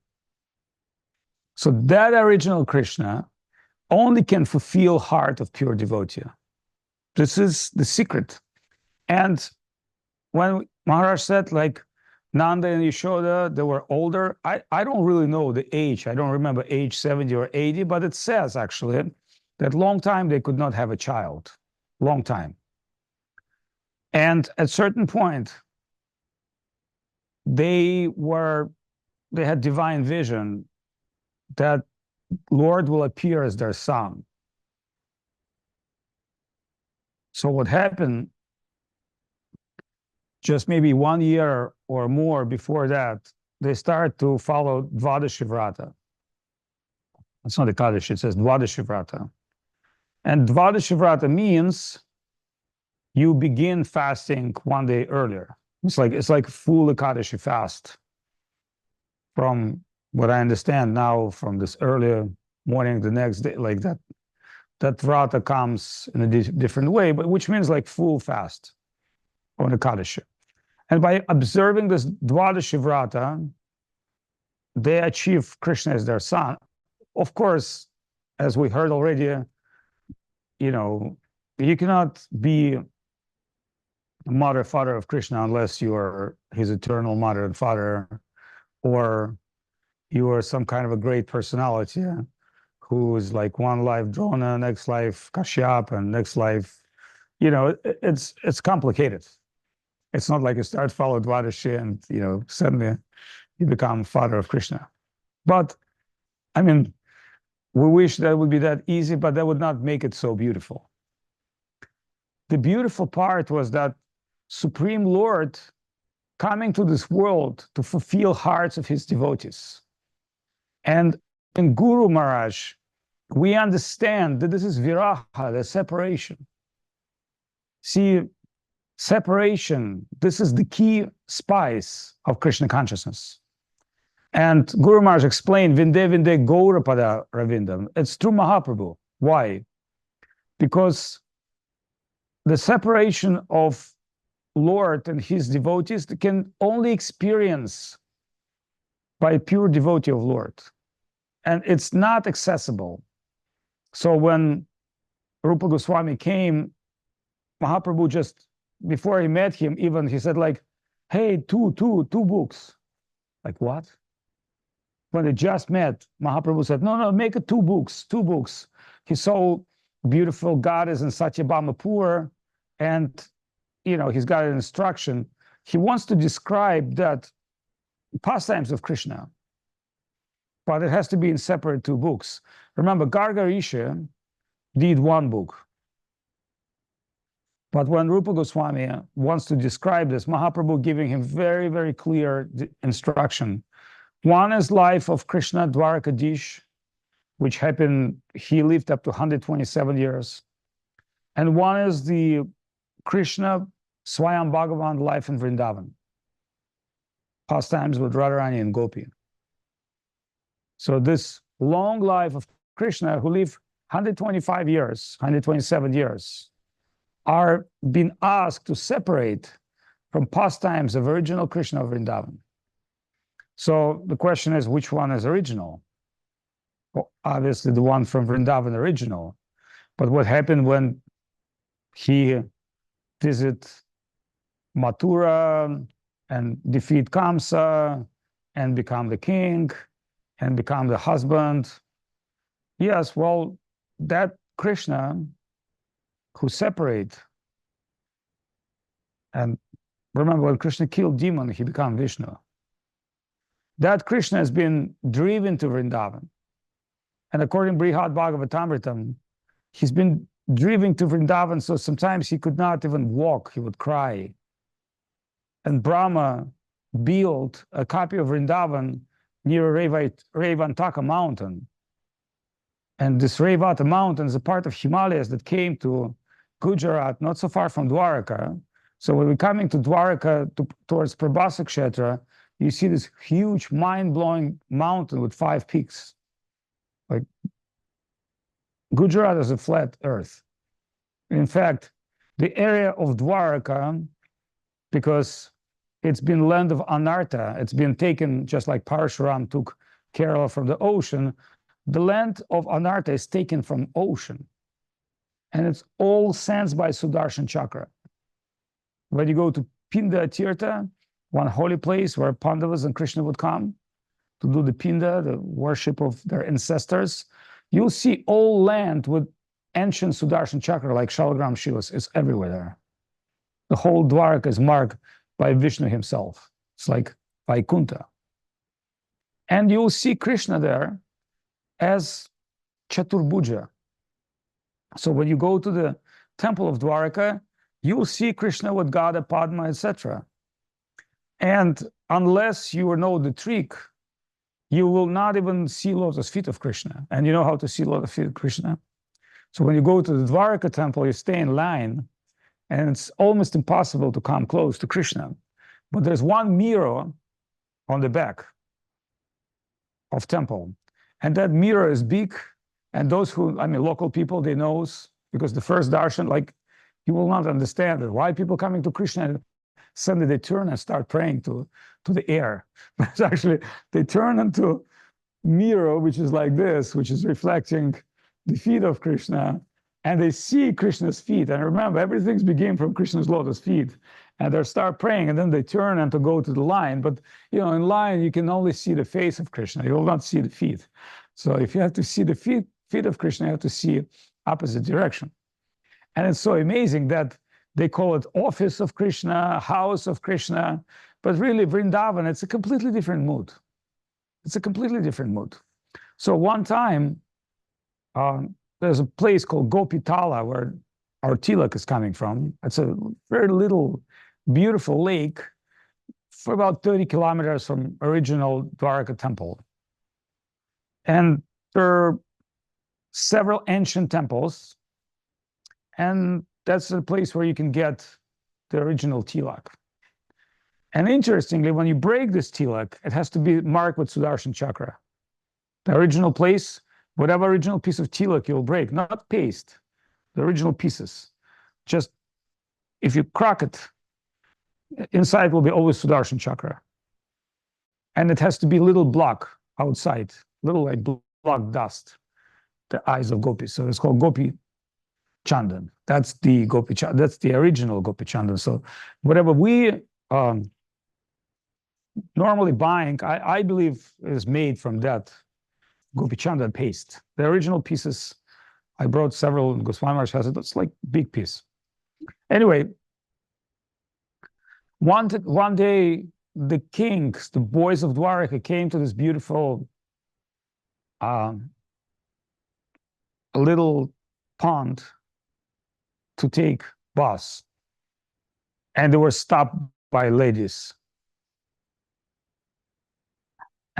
So that original Krishna only can fulfill heart of pure devotee. This is the secret. And when Maharaj said like Nanda and Yashoda, they were older, I don't really know the age. I don't remember age 70 or 80, but it says actually that long time they could not have a child. Long time. And at certain point, they had divine vision that Lord will appear as their son. So what happened, just maybe 1 year or more before that, they start to follow Dvadashivrata. It's not Ekadashi, it says Dvadashivrata. And Dvadashivrata means you begin fasting 1 day earlier. It's like full Ekadashi fast. From what I understand now, from this earlier morning, the next day, like that Vrata comes in a different way, but which means like full fast on Ekadashi. And by observing this Dvadashi Vrata, they achieve Krishna as their son. Of course, as we heard already, you cannot be mother, father of Krishna unless you are his eternal mother and father, or you are some kind of a great personality who is like one life Drona, next life Kashyap, and next life, you know, it's complicated. It's not like you start follow Dwadashi and, you know, suddenly you become father of Krishna. But I mean, we wish that would be that easy, but that would not make it so beautiful. The beautiful part was that Supreme Lord coming to this world to fulfill hearts of his devotees. And in Guru Maharaj, we understand that this is viraha, the separation. See, separation, this is the key spice of Krishna consciousness. And Guru Maharaj explained, Vinde Vinde Gaurapada Ravindam. It's through Mahaprabhu. Why? Because the separation of Lord and his devotees can only experience by a pure devotee of Lord. And it's not accessible. So when Rupa Goswami came, Mahaprabhu just, before he met him, even he said like, hey, two books. Like what? When they just met, Mahaprabhu said, no, make it two books. He saw beautiful goddess in Satyabhamapur, and you know, he's got an instruction. He wants to describe that pastimes of Krishna, but it has to be in separate two books. Remember, Garga Rishi did one book. But when Rupa Goswami wants to describe this, Mahaprabhu giving him very, very clear instruction. One is life of Krishna Dwarkadish, which happened, he lived up to 127 years. And one is the Krishna Swayam Bhagavan life in Vrindavan. Pastimes with Radharani and Gopi. So this long life of Krishna, who lived 125 years, 127 years, are being asked to separate from pastimes of original Krishna of Vrindavan. So the question is, which one is original? Well, obviously the one from Vrindavan original. But what happened when he visited Mathura and defeat Kamsa and become the king and become the husband? Yes, well, that Krishna who separate, and remember when Krishna killed demon, he became Vishnu. That Krishna has been driven to Vrindavan. And according to Brihad Bhagavatamritam, he's been driven to Vrindavan, so sometimes he could not even walk, he would cry. And Brahma built a copy of Vrindavan near Revantaka mountain. And this Revata mountain is a part of Himalayas that came to Gujarat, not so far from Dwaraka. So when we're coming to Dwaraka towards Prabhasa Kshetra, you see this huge, mind-blowing mountain with 5 peaks. Like Gujarat is a flat earth. In fact, the area of Dwaraka, because it's been land of Anartha, it's been taken just like Parashuram took Kerala from the ocean. The land of Anartha is taken from ocean. And it's all sensed by Sudarshan Chakra. When you go to Pinda Tirtha, one holy place where Pandavas and Krishna would come to do the Pinda, the worship of their ancestors, you'll see all land with ancient Sudarshan Chakra like Shalagram Shivas. It's everywhere there. The whole Dwaraka is marked by Vishnu himself. It's like Vaikuntha. And you'll see Krishna there as Chaturbhuja. So when you go to the temple of Dwaraka, you will see Krishna with Gada, Padma, etc. And unless you know the trick, you will not even see lotus feet of Krishna. And you know how to see lotus feet of Krishna? So when you go to the Dwaraka temple, you stay in line, and it's almost impossible to come close to Krishna. But there's one mirror on the back of temple. And that mirror is big. And those who, local people, they know, because the first darshan, like, you will not understand it. Why people coming to Krishna, suddenly they turn and start praying to the air. But it's actually, they turn into mirror, which is like this, which is reflecting the feet of Krishna, and they see Krishna's feet. And remember, everything's beginning from Krishna's lotus feet. And they start praying, and then they turn and to go to the line. But, in line, you can only see the face of Krishna. You will not see the feet. So if you have to see the feet, feet of Krishna, you have to see opposite direction. And it's so amazing that they call it office of Krishna, house of Krishna, but really Vrindavan, it's a completely different mood. It's a completely different mood. So one time, there's a place called Gopitala where our tilak is coming from. It's a very little, beautiful lake for about 30 kilometers from original Dwaraka temple. And there are several ancient temples, and that's a place where you can get the original tilak. And interestingly, when you break this tilak, it has to be marked with Sudarshan chakra. The original place, whatever original piece of tilak you'll break, not paste, the original pieces. Just if you crack it, inside will be always Sudarshan chakra. And it has to be little block outside, little like block dust, the eyes of gopis. So it's called Gopi Chandan. That's the Gopi Chandan. That's the original Gopi Chandan. So whatever we normally buying, I believe is made from that Gopi Chandan paste. The original pieces, I brought several, and Goswami Maharaj has it. It's like big piece. Anyway, one day, the kings, the boys of Dwaraka, came to this beautiful little pond to take baths. And they were stopped by ladies.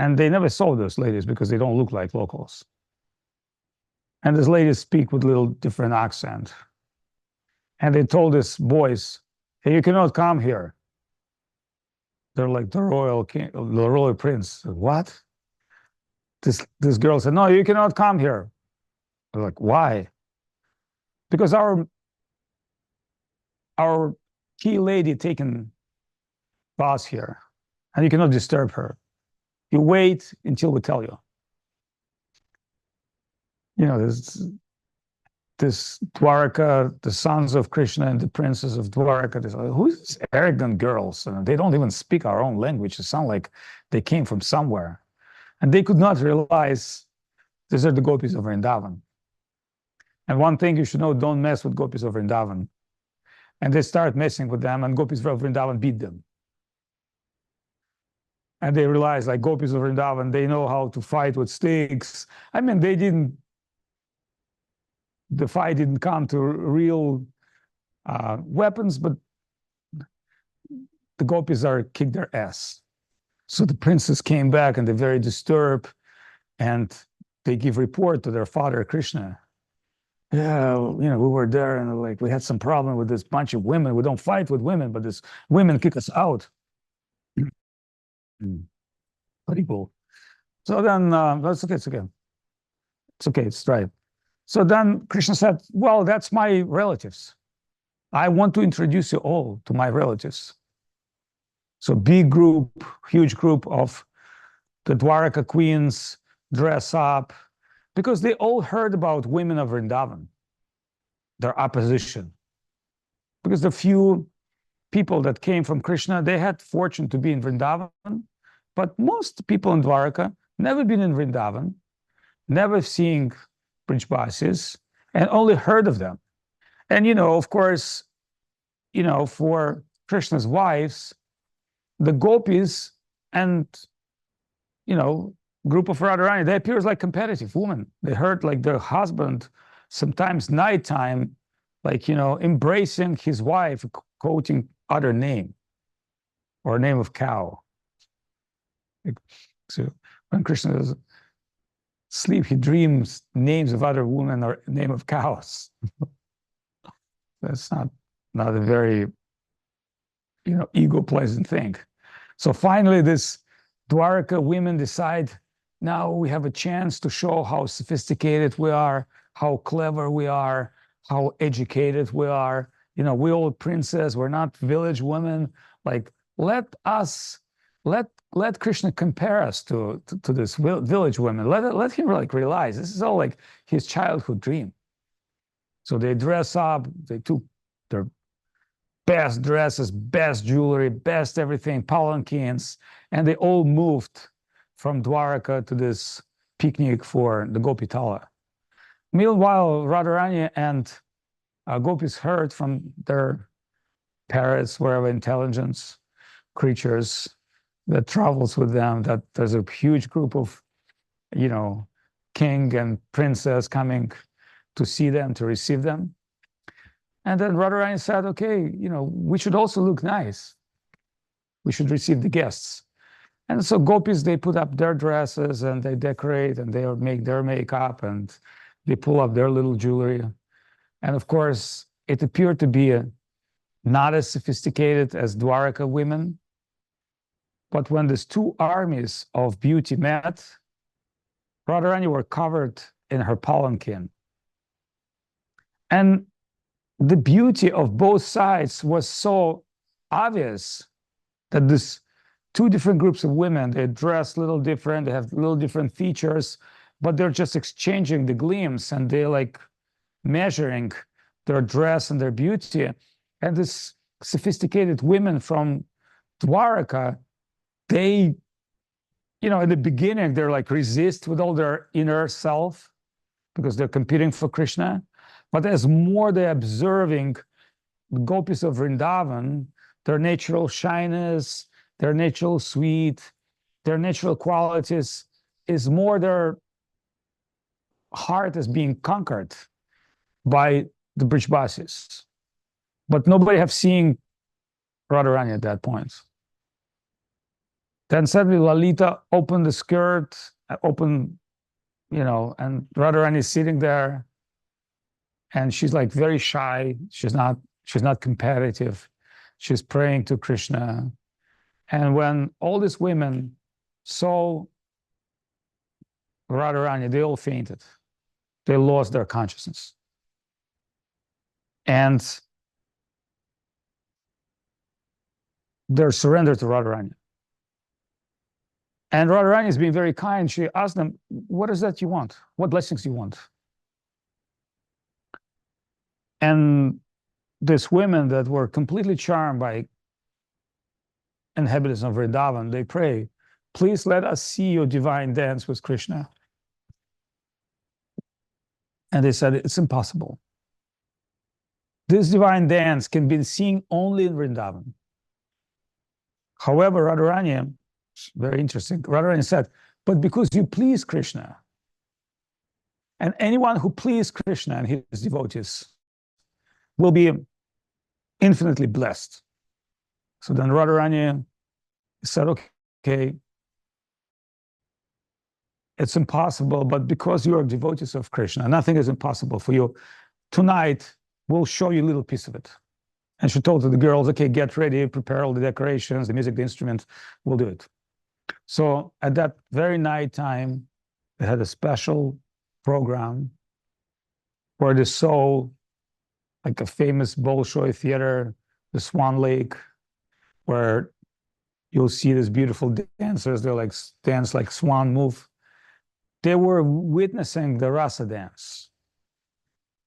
And they never saw those ladies because they don't look like locals. And these ladies speak with a little different accent. And they told these boys, hey, you cannot come here. They're like the royal king, the royal prince. What? This girl said, no, you cannot come here. They're like, why? Because our key lady taken bath here, and you cannot disturb her. You wait until we tell you. You know, this Dwaraka, the sons of Krishna and the princes of Dwaraka, who's these arrogant girls? And they don't even speak our own language. It sounds like they came from somewhere. And they could not realize these are the gopis of Vrindavan. And one thing you should know, don't mess with gopis of Vrindavan. And they start messing with them, and gopis of Vrindavan beat them. And they realize, like, gopis of Vrindavan, they know how to fight with sticks. I mean, the fight didn't come to real weapons, but the gopis kicked their ass. So the princes came back, and they're very disturbed, and they give report to their father, Krishna. Yeah, you know, we were there, and like we had some problem with this bunch of women. We don't fight with women, but this women kick us out. Very cool. So then, that's okay. It's okay. It's okay. It's right. So then Krishna said, well, that's my relatives. I want to introduce you all to my relatives. So big group, huge group of the Dwaraka queens dress up because they all heard about women of Vrindavan, their opposition. Because the few people that came from Krishna, they had fortune to be in Vrindavan, but most people in Dwaraka never been in Vrindavan, never seeing Brijbasis, and only heard of them. And, you know, of course, you know, for Krishna's wives, the gopis and, you know, group of Radharani, they appear as like competitive women. They heard like their husband, sometimes nighttime, like, you know, embracing his wife, quoting other name or name of cow. So when Krishna does sleep, he dreams names of other women or name of cows. That's not a very, you know, ego pleasant thing. So finally, this Dwaraka women decide, now we have a chance to show how sophisticated we are, how clever we are, how educated we are. You know, we're all princes, we're not village women. Like, let Krishna compare us to this village women. Let him like realize this is all like his childhood dream. So they dress up, they took their best dresses, best jewelry, best everything, palanquins, and they all moved from Dwaraka to this picnic for the Gopitala. Meanwhile, Radharani and gopis heard from their parrots, wherever intelligence creatures that travels with them, that there's a huge group of, king and princess coming to see them, to receive them. And then Radharani said, okay, we should also look nice. We should receive the guests. And so gopis, they put up their dresses and they decorate and they make their makeup and they pull up their little jewelry. And of course, it appeared to be not as sophisticated as Dwaraka women. But when these two armies of beauty met, Radharani were covered in her palanquin. And the beauty of both sides was so obvious that this two different groups of women, they dress a little different, they have little different features, but they're just exchanging the gleams and they're like measuring their dress and their beauty. And this sophisticated women from Dwaraka, they, in the beginning, they're like resist with all their inner self because they're competing for Krishna. But as more they're observing the gopis of Vrindavan, their natural shyness, their natural sweet, their natural qualities, is more their heart is being conquered by the Brijbasis. But nobody have seen Radharani at that point. Then suddenly Lalita opened the skirt, and Radharani is sitting there, and she's like very shy. She's not competitive. She's praying to Krishna. And when all these women saw Radharani, they all fainted. They lost their consciousness. And they're surrendered to Radharani. And Radharani is being very kind. She asked them, what is that you want? What blessings you want? And these women that were completely charmed by inhabitants of Vrindavan, they pray, please let us see your divine dance with Krishna. And they said, it's impossible. This divine dance can be seen only in Vrindavan. However, Radharani, very interesting, Radharani said, but because you please Krishna, and anyone who pleases Krishna and his devotees will be infinitely blessed. So then Radharani said, okay, it's impossible, but because you are devotees of Krishna, nothing is impossible for you. Tonight, we'll show you a little piece of it. And she told the girls, okay, get ready, prepare all the decorations, the music, the instruments, we'll do it. So at that very night time, they had a special program where they saw like a famous Bolshoi theater, the Swan Lake, where you'll see these beautiful dancers, they're like dance like swan move. They were witnessing the rasa dance.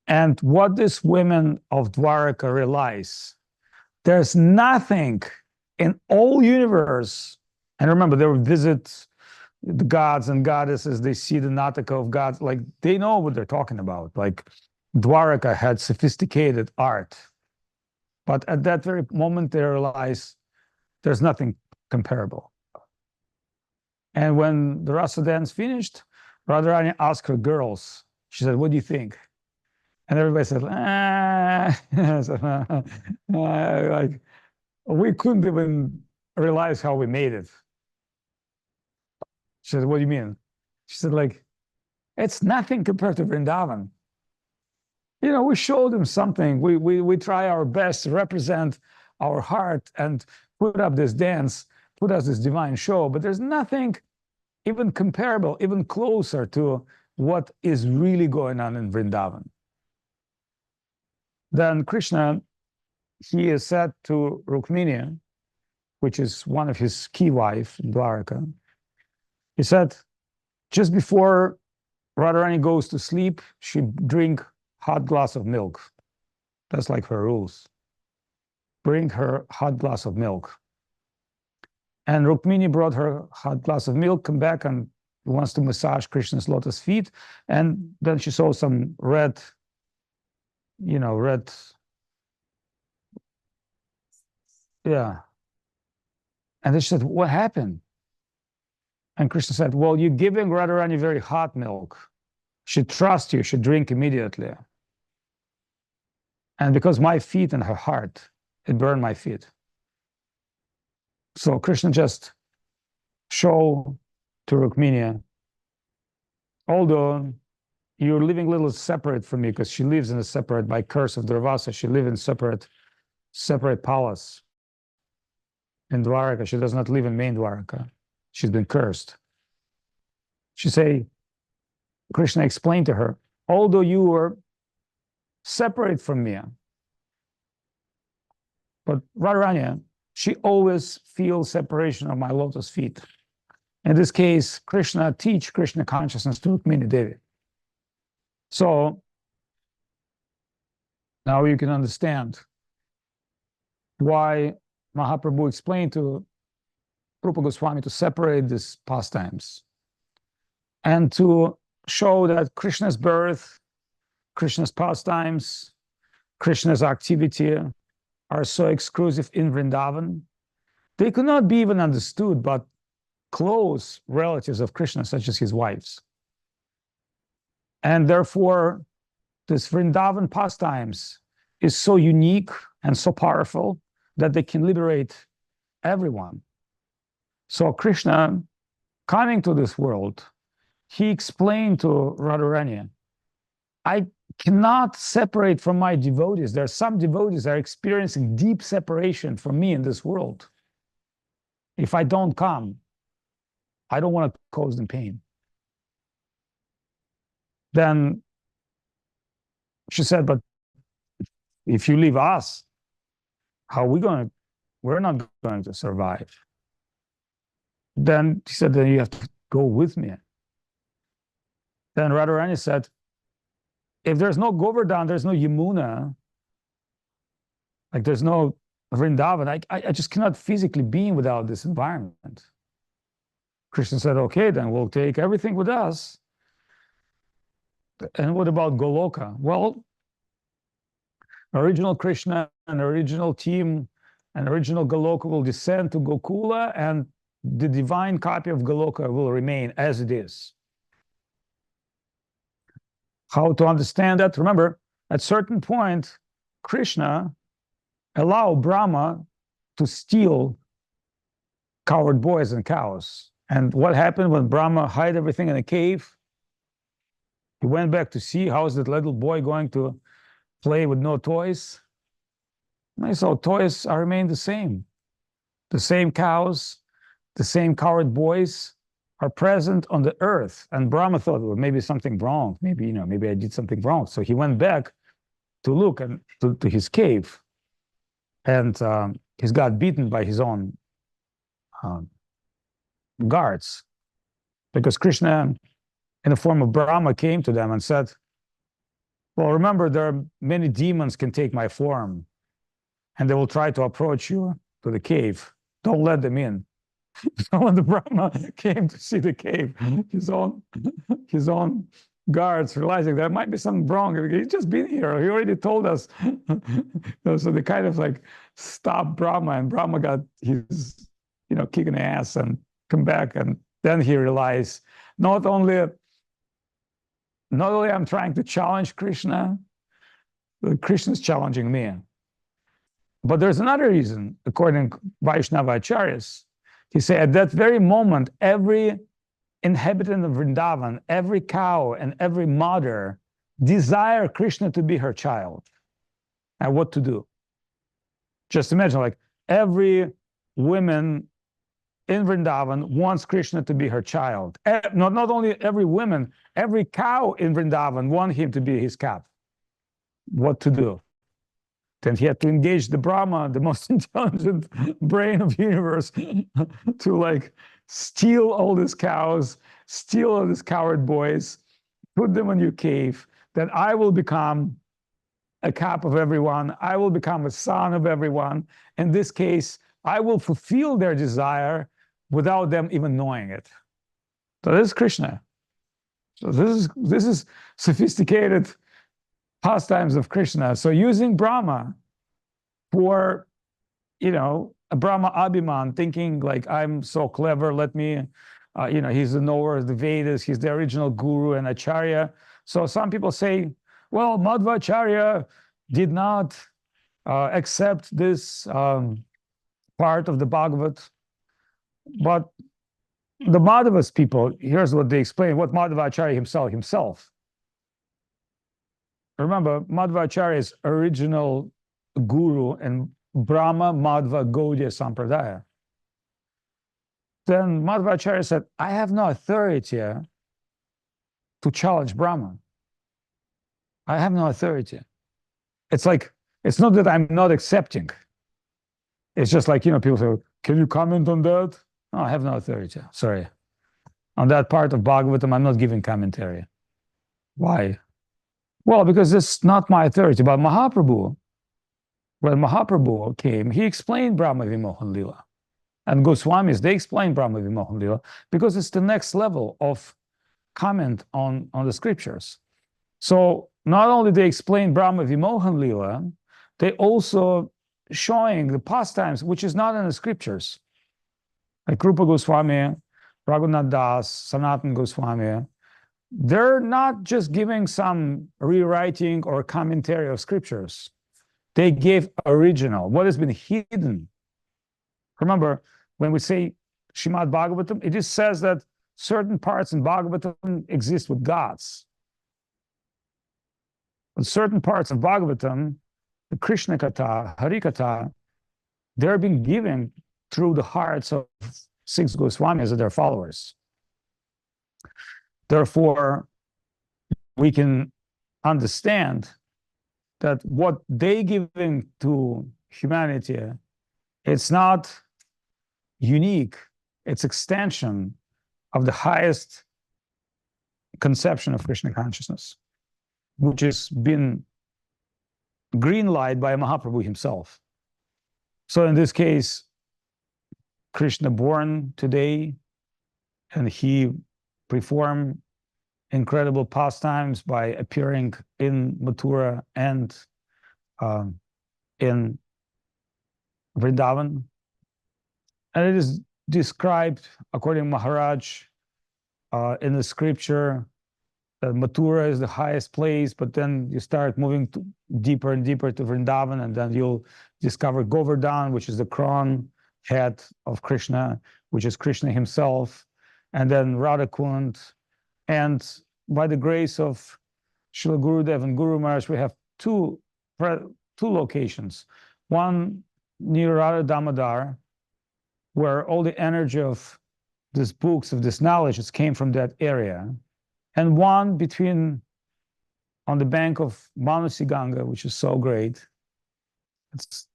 And what these women of Dwaraka realize, there's nothing in all universe. And remember, they would visit the gods and goddesses, they see the Nataka of gods, like they know what they're talking about. Like Dwaraka had sophisticated art. But at that very moment, they realize there's nothing comparable. And when the rasa dance finished, Radharani asked her girls, she said, what do you think? And everybody said, like, we couldn't even realize how we made it. She said, what do you mean? She said, like, it's nothing compared to Vrindavan. We showed them something. We try our best to represent our heart and put up this dance, put us this divine show, but there's nothing even comparable, even closer to what is really going on in Vrindavan. Then Krishna, he is said to Rukmini, which is one of his key wives in Dwaraka. He said, just before Radharani goes to sleep, she drink hot glass of milk. That's like her rules. Bring her hot glass of milk. And Rukmini brought her hot glass of milk, come back, and wants to massage Krishna's lotus feet. And then she saw some red, red. Yeah. And then she said, what happened? And Krishna said, well, you're giving Radharani very hot milk. She trusts you, she drink immediately. And because my feet and her heart, it burned my feet. So Krishna just showed to Rukmini, although you're living a little separate from me, because she lives in a separate, by curse of Durvasa, she lives in separate palace in Dwaraka. She does not live in main Dwaraka. She's been cursed. She say, Krishna explained to her, although you were separate from me, but Radharani, she always feels separation of my lotus feet. In this case, Krishna teach Krishna consciousness to Rukmini Devi. So now you can understand why Mahaprabhu explained to Rupa Goswami to separate these pastimes and to show that Krishna's birth, Krishna's pastimes, Krishna's activity are so exclusive in Vrindavan. They could not be even understood but close relatives of Krishna, such as his wives. And therefore, this Vrindavan pastimes is so unique and so powerful that they can liberate everyone. So Krishna, coming to this world, he explained to Radharani, I cannot separate from my devotees. There are some devotees that are experiencing deep separation from me in this world. If I don't come, I don't want to cause them pain. Then she said, but if you leave us, how are we going to, we're not going to survive. Then he said, then you have to go with me. Then Radharani said, if there's no Govardhan, there's no Yamuna, like there's no Vrindavan, I just cannot physically be without this environment. Krishna said, okay, then we'll take everything with us. And what about Goloka? Well, original Krishna and original team and original Goloka will descend to Gokula, and the divine copy of Goloka will remain as it is. How to understand that? Remember, at a certain point, Krishna allowed Brahma to steal cowherd boys and cows. And what happened when Brahma hid everything in a cave? He went back to see how is that little boy going to play with no toys. And I saw toys remain the same. The same cows, the same cowherd boys are present on the earth. And Brahma thought, well, maybe something wrong. Maybe, maybe I did something wrong. So he went back to look and to his cave. And he's got beaten by his own guards. Because Krishna, in the form of Brahma, came to them and said, well, remember, there are many demons can take my form, and they will try to approach you to the cave. Don't let them in. So when the Brahma came to see the cave, his own guards, realizing there might be something wrong, he's just been here. He already told us. So they kind of like stopped Brahma, and Brahma got his, kicking ass and come back. And then he realized not only I'm trying to challenge Krishna, but Krishna's challenging me. But there's another reason, according to Vaishnava Acharyas. He said, at that very moment, every inhabitant of Vrindavan, every cow and every mother desire Krishna to be her child. And what to do? Just imagine, like, every woman in Vrindavan wants Krishna to be her child. Not only every woman, every cow in Vrindavan wants him to be his calf. What to do? Then he had to engage the Brahma, the most intelligent brain of the universe, to like steal all these cows, steal all these cowherd boys, put them in your cave, then I will become a cap of everyone. I will become a son of everyone. In this case, I will fulfill their desire without them even knowing it. So this is Krishna. So this is sophisticated pastimes of Krishna. So using Brahma for, a Brahma Abhiman, thinking like, I'm so clever, let me, he's the knower of the Vedas, he's the original guru and Acharya. So some people say, well, Madhvacharya did not accept this part of the Bhagavad. But the Madhavas people, here's what they explain, what Madhvacharya himself. Remember, Madhvacharya's original guru and Brahma Madhva Gaudiya Sampradaya. Then Madhvacharya said, I have no authority to challenge Brahma. I have no authority. It's like, it's not that I'm not accepting. It's just like, people say, can you comment on that? No, I have no authority. Sorry. On that part of Bhagavatam, I'm not giving commentary. Why? Well, because it's not my authority. But Mahaprabhu, when Mahaprabhu came, he explained Brahma Vimohan Lila. And Goswamis, they explain Brahma Vimohan Lila because it's the next level of comment on the scriptures. So not only they explain Brahma Vimohan Lila, they also showing the pastimes, which is not in the scriptures. Like Rupa Goswami, Raghunath Das, Sanatan Goswami, they're not just giving some rewriting or commentary of scriptures. They gave original, what has been hidden. Remember, when we say Srimad Bhagavatam, it just says that certain parts in Bhagavatam exist with gods. But certain parts of Bhagavatam, the Krishna Katha, Hari Katha, they're being given through the hearts of 6 Goswamis and their followers. Therefore, we can understand that what they giving to humanity, it's not unique, it's extension of the highest conception of Krishna consciousness, which has been green light by Mahaprabhu himself. So in this case, Krishna born today, and he performed incredible pastimes by appearing in Mathura and in Vrindavan. And it is described, according to Maharaj, in the scripture, that Mathura is the highest place, but then you start moving deeper and deeper to Vrindavan, and then you'll discover Govardhan, which is the crown head of Krishna, which is Krishna himself, and then Radhakund. And by the grace of Srila Gurudev and Guru Maharaj, we have two locations. One near Radha Damodar, where all the energy of these books, of this knowledge, came from that area. And one on the bank of Manasi Ganga, which is so great. It's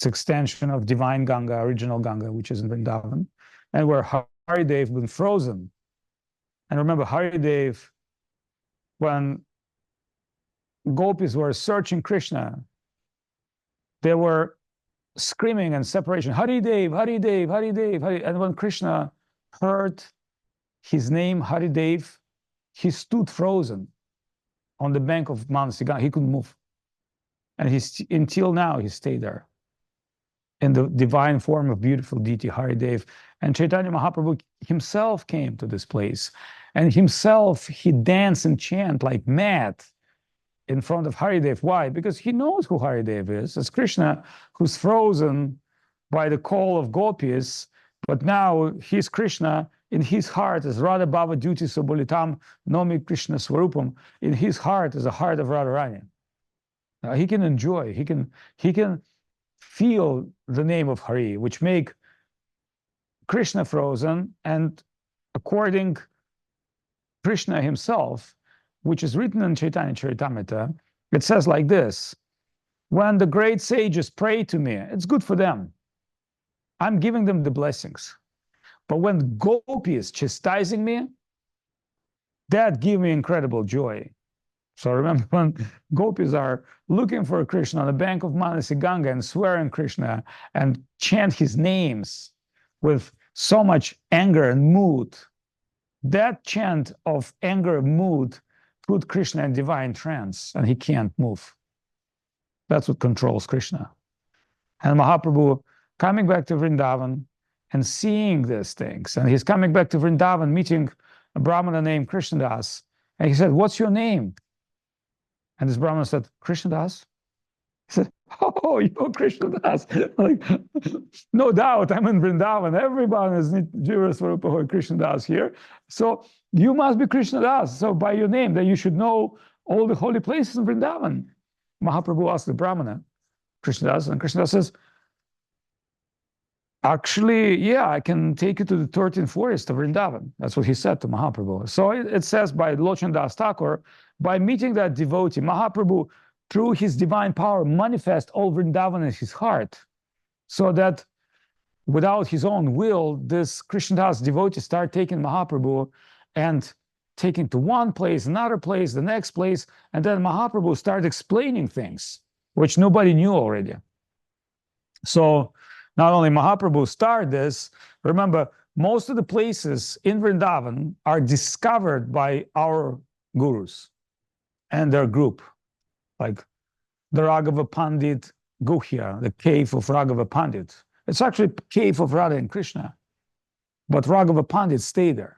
extension of divine Ganga, original Ganga, which is in Vrindavan, and where Haridev been frozen. And remember, Haridev, when gopis were searching Krishna, they were screaming in separation, Haridev, Haridev, Haridev, Haridev. And when Krishna heard his name, Haridev, he stood frozen on the bank of Manasi Ganga. He couldn't move. And until now, he stayed there in the divine form of beautiful deity Haridev. And Chaitanya Mahaprabhu himself came to this place. And himself, he danced and chanted like mad in front of Haridev. Why? Because he knows who Haridev is. It's Krishna who's frozen by the call of gopis, but now he's Krishna. In his heart is Radha Bhava Duty Subolitam Nomi Krishna Swarupam. In his heart is the heart of Radharani. He can enjoy, he can feel the name of Hari, which make Krishna frozen. And according Krishna himself, which is written in Chaitanya Charitamrita, it says like this: when the great sages pray to me, it's good for them. I'm giving them the blessings. But when gopi is chastising me, that gives me incredible joy. So remember, when gopis are looking for Krishna on the bank of Manasi Ganga and swearing Krishna and chant his names with so much anger and mood, that chant of anger mood put Krishna in divine trance, and he can't move. That's what controls Krishna. And Mahaprabhu coming back to Vrindavan and seeing these things, and he's coming back to Vrindavan, meeting a Brahmana named Krishnadas, and he said, "What's your name?" And this Brahmana said, "Krishnadas." He said, "Oh, you're Krishnadas." Like, no doubt, I'm in Vrindavan. Everyone is Jiva Swarupa Krishnadas here. So you must be Krishnadas. So by your name, then you should know all the holy places in Vrindavan. Mahaprabhu asked the Brahmana, Krishnadas, and Krishnadas says, "Actually, yeah, I can take you to the 13th forest of Vrindavan." That's what he said to Mahaprabhu. So it says by Lochan Das Thakur, by meeting that devotee, Mahaprabhu, through his divine power, manifest all Vrindavan in his heart, so that without his own will, this Krishnadas devotee start taking Mahaprabhu and taking to one place, another place, the next place, and then Mahaprabhu started explaining things which nobody knew already. So not only Mahaprabhu started this, remember, most of the places in Vrindavan are discovered by our gurus and their group, like the Raghava Pandit Guhya, the cave of Raghava Pandit. It's actually a cave of Radha and Krishna, but Raghava Pandit stayed there.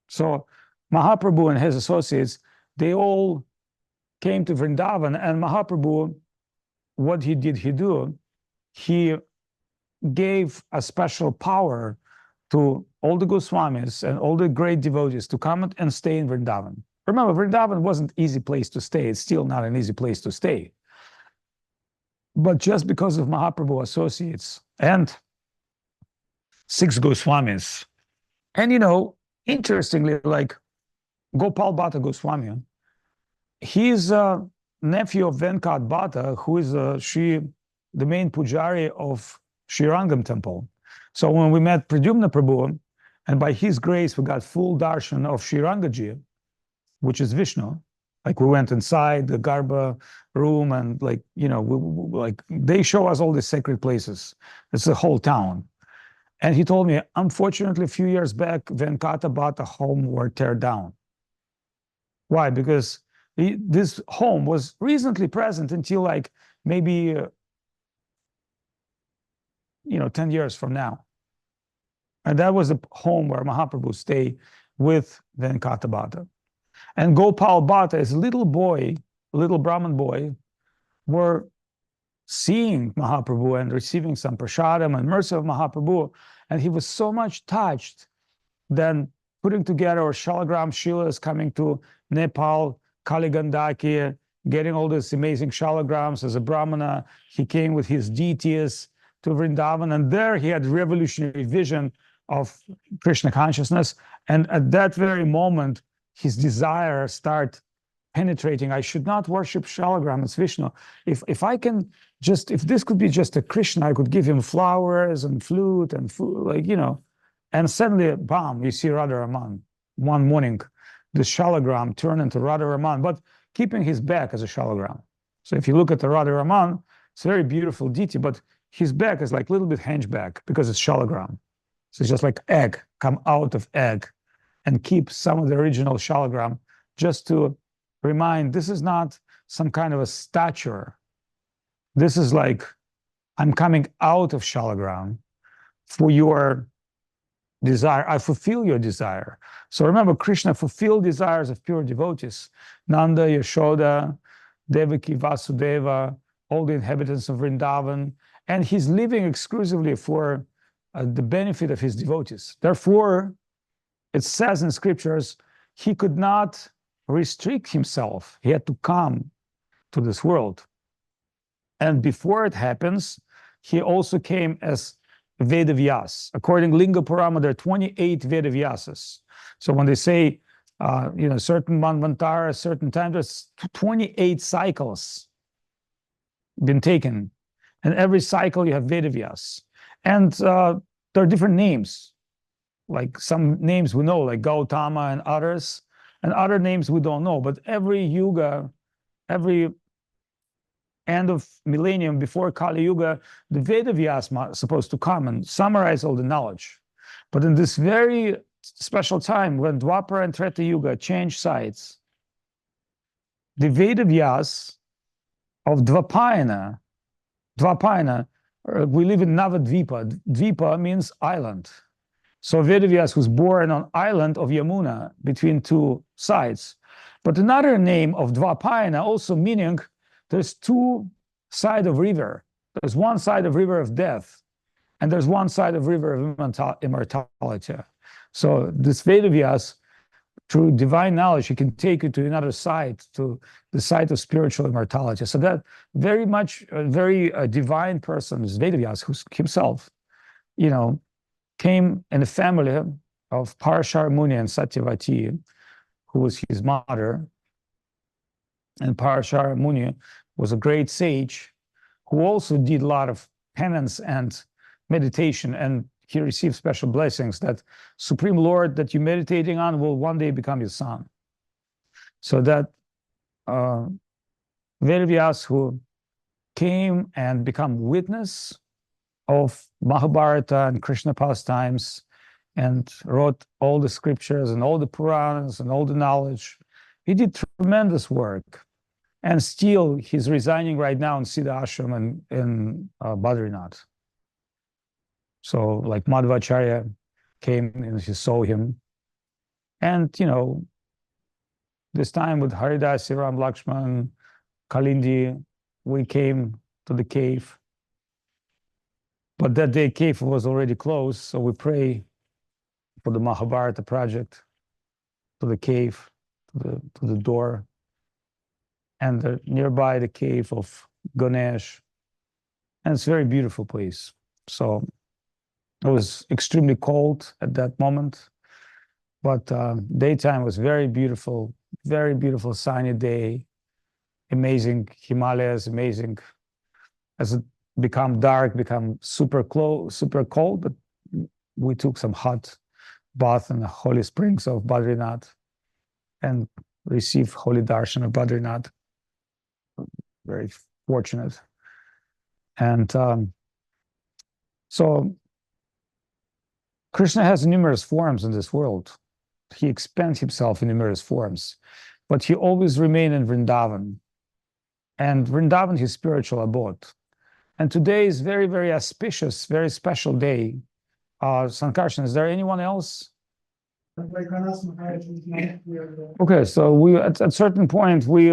So Mahaprabhu and his associates, they all came to Vrindavan, and Mahaprabhu, what he did, he gave a special power to all the Goswamis and all the great devotees to come and stay in Vrindavan. Remember, Vrindavan wasn't an easy place to stay. It's still not an easy place to stay. But just because of Mahaprabhu associates and 6 Goswamis, and interestingly, like Gopal Bhatta Goswami, he's a nephew of Venkat Bhatta, who is the main pujari of Sri Rangam temple. So when we met Pradyumna Prabhu, and by his grace, we got full darshan of Sri Rangaji, which is Vishnu. Like we went inside the Garbha room, and they show us all the sacred places. It's the whole town. And he told me, unfortunately, a few years back, Venkata Bhatta home were tear down. Why? Because this home was recently present until like maybe 10 years from now. And that was the home where Mahaprabhu stayed with Venkata Bhatta. And Gopal Bhatta, as a little boy, a little Brahmin boy, were seeing Mahaprabhu and receiving some prasadam and mercy of Mahaprabhu. And he was so much touched, then putting together Shalagram Shilas, coming to Nepal, Kaligandaki, getting all these amazing shalagrams as a Brahmana. He came with his deities to Vrindavan, and there he had revolutionary vision of Krishna consciousness. And at that very moment, his desire start penetrating. I should not worship shalagram, it's Vishnu. If this could be just a Krishna, I could give him flowers and flute and food, and suddenly, bam, you see Radharaman. One morning, the shalagram turned into Radharaman, but keeping his back as a shalagram. So if you look at the Radharaman, it's a very beautiful deity, but his back is like a little bit hunchback because it's shalagram. So it's just like egg, come out of egg, and keep some of the original shalagram just to remind, this is not some kind of a stature. This is like, I'm coming out of shalagram for your desire. I fulfill your desire. So remember, Krishna fulfilled desires of pure devotees. Nanda, Yashoda, Devaki, Vasudeva, all the inhabitants of Vrindavan, and he's living exclusively for the benefit of his devotees. Therefore, it says in scriptures, he could not restrict himself. He had to come to this world. And before it happens, he also came as Vedavyas. According to Linga Purana, there are 28 Vedavyasas. So when they say, certain Manvantara, certain time, there's 28 cycles been taken. And every cycle you have Vedavyas. And there are different names. Like some names we know, like Gautama and others, and other names we don't know. But every yuga, every end of millennium before Kali Yuga, the Vedavyas are supposed to come and summarize all the knowledge. But in this very special time when Dwapara and Treta Yuga changed sides, the Vedavyas of Dvapayana, we live in Navadvipa. Dvipa means island. So Vedavyas was born on island of Yamuna between two sides. But another name of Dvapayana also meaning there's two sides of river. There's one side of river of death, and there's one side of river of immortality. So this Vedavyas, through divine knowledge, he can take you to another side, to the side of spiritual immortality. So that very much, a very divine person is Vedavyas, who himself, came in the family of Parashar Muni and Satyavati, who was his mother. And Parashar Muni was a great sage who also did a lot of penance and meditation, and he received special blessings that Supreme Lord that you're meditating on will one day become your son. So that Vedavyas, who came and become witness of Mahabharata and Krishna pastimes, and wrote all the scriptures and all the Puranas and all the knowledge, he did tremendous work. And still, he's resigning right now in Siddha Ashram in Badrinath. So, like Madhvacharya came and he saw him. And, this time with Haridas, Ram Lakshman, Kalindi, we came to the cave. But that day, cave was already closed. So we pray for the Mahabharata project, to the cave, to the door. And nearby the cave of Ganesh. And it's a very beautiful place. So it was extremely cold at that moment, but daytime was very beautiful sunny day, amazing Himalayas, amazing. As it become dark, become super cold, but we took some hot bath in the holy springs of Badrinath and received holy darshan of Badrinath. Very fortunate. And so Krishna has numerous forms in this world. He expands himself in numerous forms, but he always remained in Vrindavan. And Vrindavan, his spiritual abode. And today is very, very auspicious, very special day. Sankarshan, is there anyone else? Okay, so we at a certain point we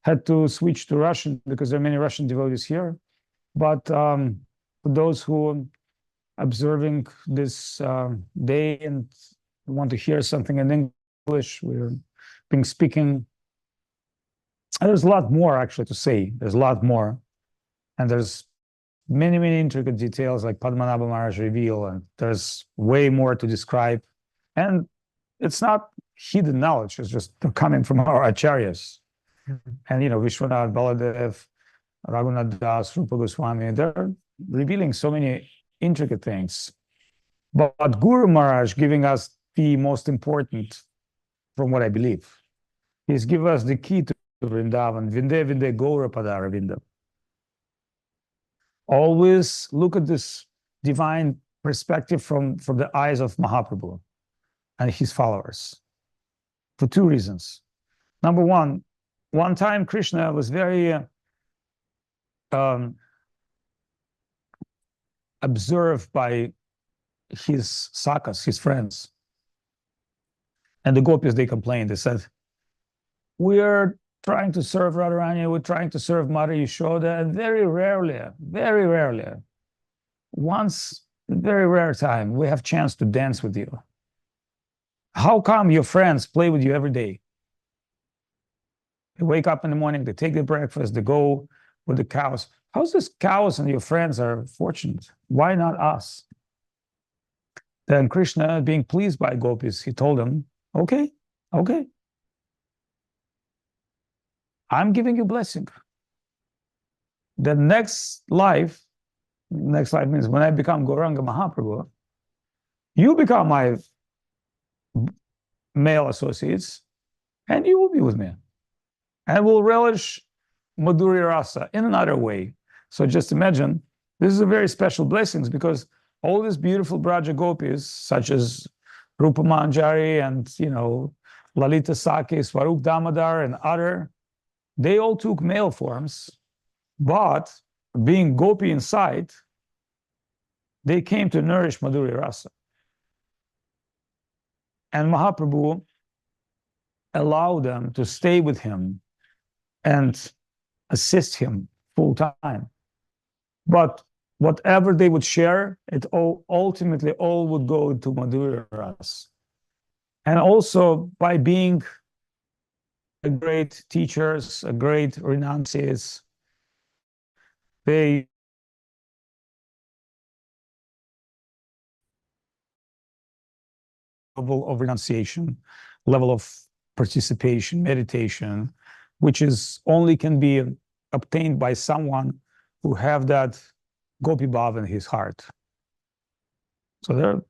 had to switch to Russian because there are many Russian devotees here. But for those who observing this day and want to hear something in English, we're being speaking. And there's a lot more actually to say. There's a lot more. And there's many, many intricate details like Padmanabha Maharaj reveal, and there's way more to describe. And it's not hidden knowledge, it's just coming from our acharyas. And Vishwanath, Baladev, Raghunath Das, Rupa Goswami, they're revealing so many intricate things. But Guru Maharaj giving us the most important, from what I believe. He's given us the key to Vrindavan, Vinde Vinde Gaura Padara Vinda. Always look at this divine perspective from the eyes of Mahaprabhu and his followers, for two reasons. Number one time Krishna was very observed by his sakas, his friends. And the gopis, they complained. They said, we're trying to serve Radharani, we're trying to serve Mother Yashoda, and very rarely, once, very rare time, we have chance to dance with you. How come your friends play with you every day? They wake up in the morning, they take their breakfast, they go with the cows. How's this cows and your friends are fortunate? Why not us? Then Krishna, being pleased by gopis, he told them, okay, I'm giving you blessing. The next life means when I become Gauranga Mahaprabhu, you become my male associates, and you will be with me. And we'll relish Madhuri Rasa in another way. So just imagine, this is a very special blessings because all these beautiful Braja Gopis, such as Rupa Manjari and, Lalita Saki, Swarup Damodar and other, they all took male forms, but being gopi inside, they came to nourish Madhurya Rasa. And Mahaprabhu allowed them to stay with him and assist him full time. But whatever they would share, it all ultimately all would go to Madhurya Rasa. And also by being a great teachers, a great renunciates, they level of renunciation, level of participation, meditation, which is only can be obtained by someone who have that Gopi Bhav in his heart. So there are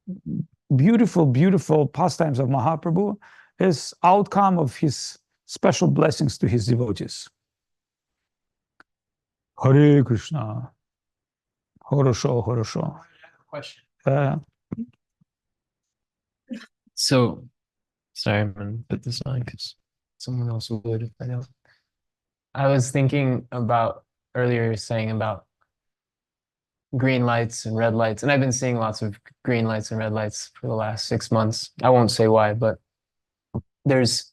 beautiful, beautiful pastimes of Mahaprabhu is outcome of his special blessings to his devotees. Hare Krishna. Horosho, horosho. Question. Uh, So, sorry, I'm gonna put this on because someone else would if I don't. I was thinking about earlier, you're saying about green lights and red lights, and I've been seeing lots of green lights and red lights for the last 6 months. I won't say why, but there's,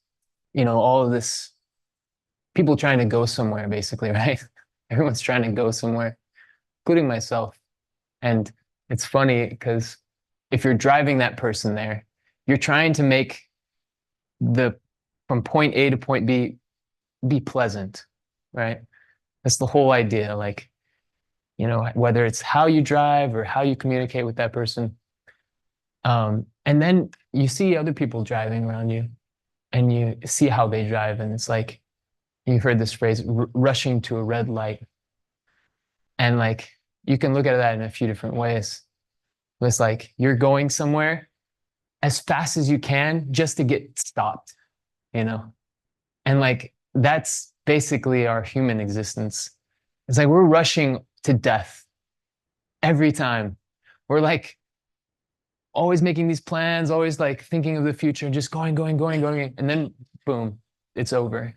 all of this people trying to go somewhere, basically, right? Everyone's trying to go somewhere, including myself. And it's funny because if you're driving that person there, you're trying to make from point A to point B be pleasant, right? That's the whole idea. Like, whether it's how you drive or how you communicate with that person. And then you see other people driving around you and you see how they drive. And it's like, you've heard this phrase, rushing to a red light. And like, you can look at that in a few different ways. It's like, you're going somewhere as fast as you can just to get stopped, And like, that's basically our human existence. It's like, we're rushing to death every time. We're like, always making these plans, always like thinking of the future, and just going. And then boom, it's over,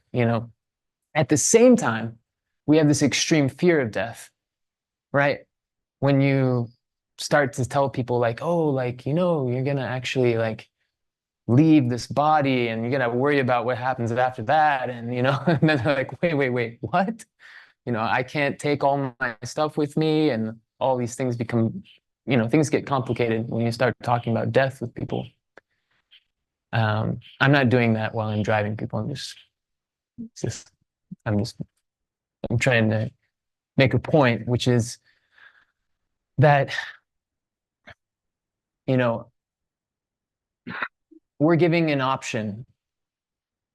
At the same time, we have this extreme fear of death, right? When you start to tell people like, oh, like, you're gonna actually like leave this body and you're gonna worry about what happens after that. And, and then they're like, wait, what? I can't take all my stuff with me. And all these things become, things get complicated when you start talking about death with people. I'm not doing that while I'm driving people. I'm trying to make a point, which is that, we're giving an option,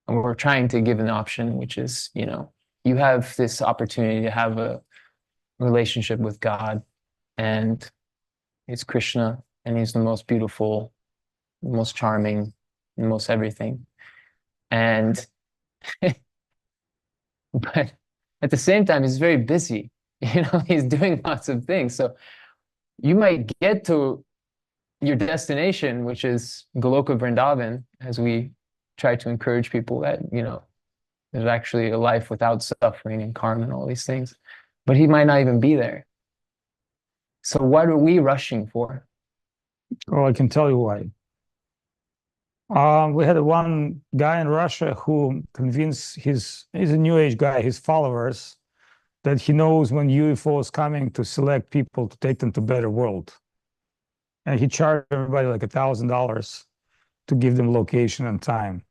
and we're trying to give an option, which is, you have this opportunity to have a relationship with God, and it's Krishna, and he's the most beautiful, the most charming, the most everything. And, but at the same time, he's very busy, he's doing lots of things. So you might get to your destination, which is Goloka Vrindavan, as we try to encourage people that, there's actually a life without suffering and karma and all these things, but he might not even be there. So what are we rushing for? Oh, I can tell you why. We had one guy in Russia who convinced he's a new age guy, his followers, that he knows when UFO is coming to select people to take them to better world. And he charged everybody like $1,000 to give them location and time.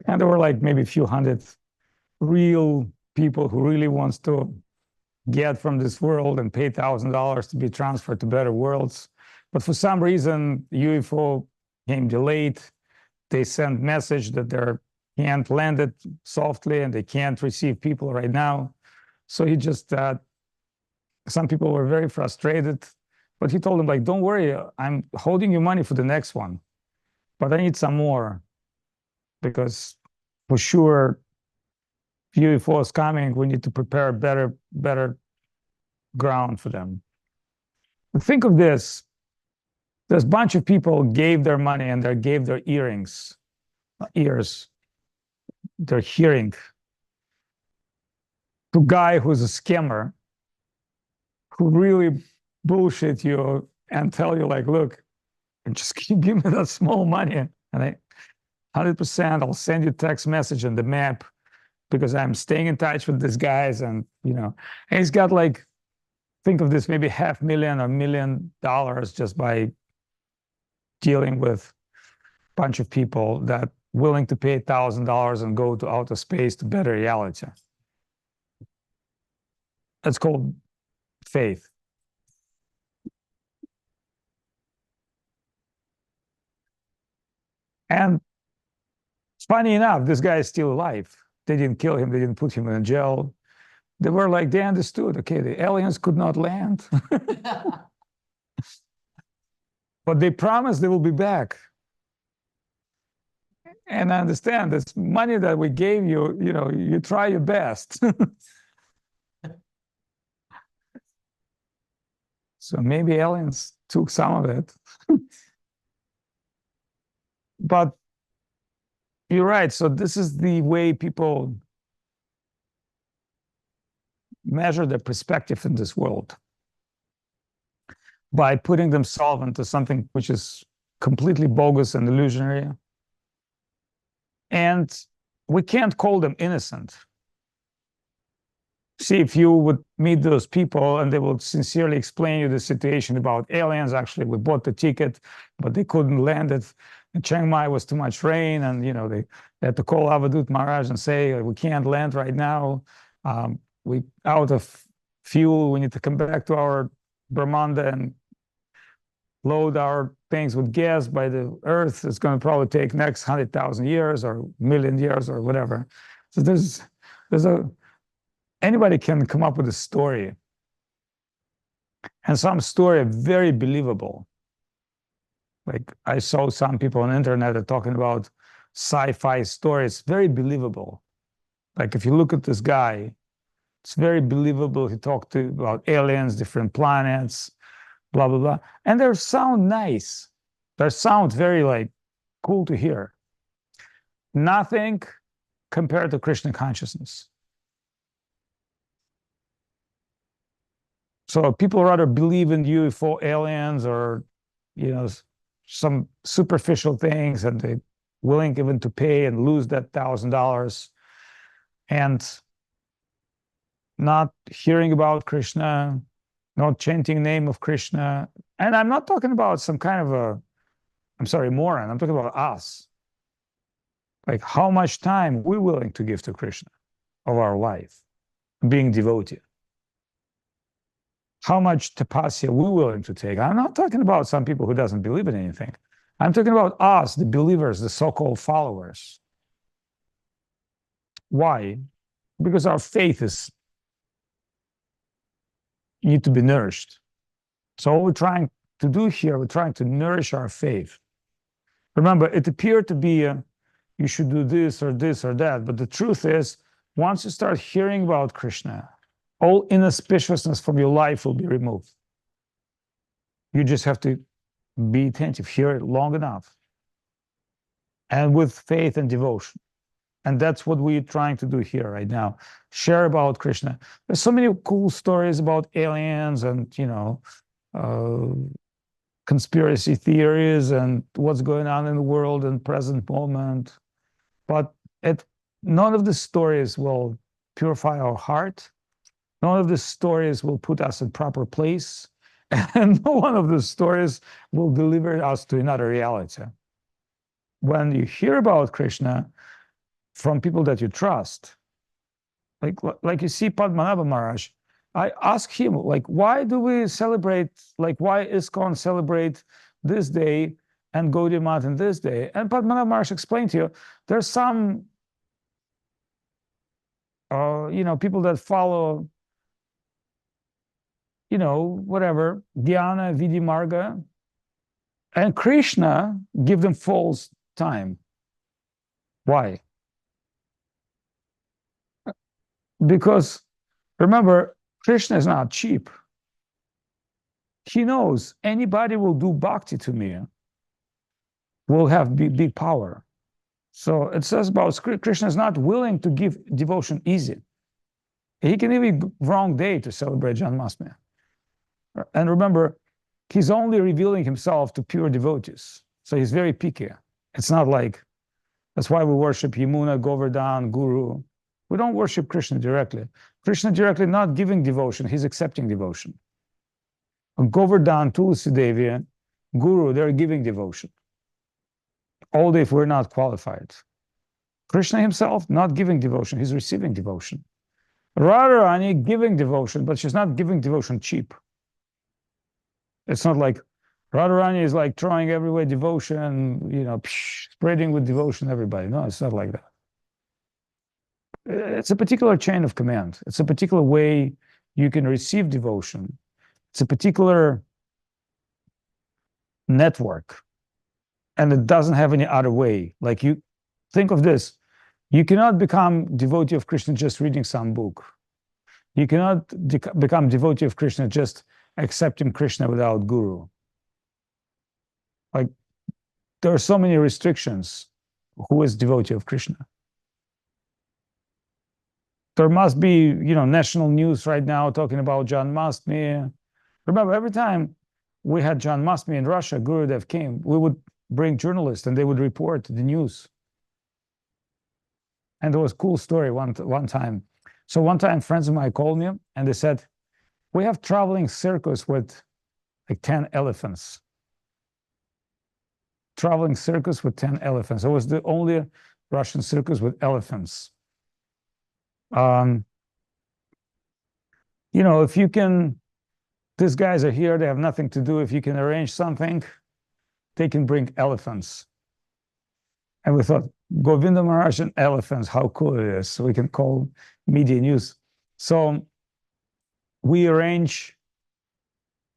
And there were like maybe a few hundred real people who really wants to get from this world and pay $1,000 to be transferred to better worlds. But for some reason, UFO came delayed. They sent message that they can't land it softly and they can't receive people right now. So he just, some people were very frustrated. But he told them, like, don't worry, I'm holding you money for the next one, but I need some more, because for sure, if UFO is coming, we need to prepare better ground for them. Think of this. There's a bunch of people gave their money and they gave their ears, their hearing, to a guy who's a scammer, who really bullshit you and tell you like, look, just give me that small money and 100% I'll send you text message and the map because I'm staying in touch with these guys. And, and he's got like, think of this, maybe $500,000 or $1 million just by dealing with a bunch of people that willing to pay $1,000 and go to outer space to better reality. That's called faith. And funny enough, this guy is still alive. They didn't kill him. They didn't put him in jail. They were like, they understood, okay, the aliens could not land. But they promised they will be back. And I understand this money that we gave you, you try your best. So maybe aliens took some of it. But you're right. So this is the way people measure their perspective in this world, by putting themselves into something which is completely bogus and illusionary. And we can't call them innocent. See, if you would meet those people and they will sincerely explain you the situation about aliens, actually, we bought the ticket, but they couldn't land it. In Chiang Mai was too much rain, and they had to call Avadhut Maharaj and say, we can't land right now. We out of fuel, we need to come back to our Brahmanda and load our things with gas by the earth. It's going to probably take next 100,000 years or 1,000,000 years or whatever. So anybody can come up with a story, and some story very believable. Like I saw some people on the internet are talking about sci-fi stories, very believable. Like if you look at this guy, it's very believable. He talked about aliens, different planets, blah, blah, blah. And they sound nice. They sound very like cool to hear. Nothing compared to Krishna consciousness. So people rather believe in UFO aliens or, some superficial things, and they're willing even to pay and lose that $1,000 and not hearing about Krishna, not chanting name of Krishna. And I'm not talking about some kind of moron. I'm talking about us. Like how much time we're willing to give to Krishna of our life, being devotee. How much tapasya we're willing to take. I'm not talking about some people who doesn't believe in anything. I'm talking about us, the believers, the so-called followers. Why? Because our faith need to be nourished. So what we're trying to do here, we're trying to nourish our faith. Remember, it appeared to be you should do this or that, but the truth is, once you start hearing about Krishna, all inauspiciousness from your life will be removed. You just have to be attentive, hear it long enough, and with faith and devotion. And that's what we're trying to do here right now. Share about Krishna. There's so many cool stories about aliens and, conspiracy theories and what's going on in the world in present moment. But none of the stories will purify our heart. None of the stories will put us in proper place. And no one of the stories will deliver us to another reality. When you hear about Krishna from people that you trust, like you see Padmanabha Maharaj, I ask him, why do we celebrate, why ISKCON celebrate this day and Gaudiya Math on this day? And Padmanabha Maharaj explained to you, there's some, people that follow, whatever, Dhyana, Vidhi Marga, and Krishna give them false time. Why? Because remember, Krishna is not cheap. He knows anybody will do bhakti to me will have big power. So it says about Krishna is not willing to give devotion easy. He can even wrong day to celebrate Janmashtami. And remember, he's only revealing himself to pure devotees. So he's very picky. It's not like, that's why we worship Yamuna, Govardhan, Guru. We don't worship Krishna directly. Krishna directly not giving devotion, he's accepting devotion. Govardhan, Tulsi Devi, Guru, they're giving devotion. Only if we're not qualified. Krishna himself not giving devotion, he's receiving devotion. Radharani giving devotion, but she's not giving devotion cheap. It's not like Radharani is like throwing everywhere devotion, you know, spreading with devotion everybody. No, it's not like that. It's a particular chain of command. It's a particular way you can receive devotion. It's a particular network. And it doesn't have any other way. Like you think of this, you cannot become devotee of Krishna just reading some book. You cannot become devotee of Krishna just accepting Krishna without guru. Like there are so many restrictions. Who is devotee of Krishna? There must be, you know, national news right now talking about Janmashtami. Remember, every time we had Janmashtami in Russia, Gurudev came, we would bring journalists and they would report the news. And there was a cool story one time. So one time friends of mine called me and they said, we have traveling circus with like 10 elephants. Traveling circus with 10 elephants. It was the only Russian circus with elephants. You know, if you can, these guys are here, they have nothing to do. If you can arrange something, they can bring elephants. And we thought, Govinda Maharaj and elephants, how cool it is. So we can call media news. So we arrange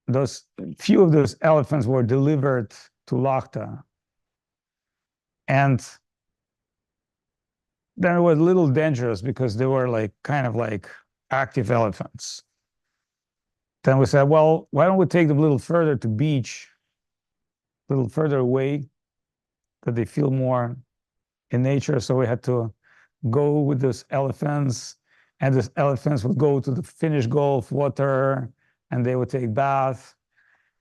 those, few of those elephants were delivered to Lakhta. And then it was a little dangerous because they were like kind of like active elephants. Then we said, well, why don't we take them a little further to beach, a little further away, that they feel more in nature. So we had to go with those elephants, and those elephants would go to the Finnish Gulf water, and they would take bath.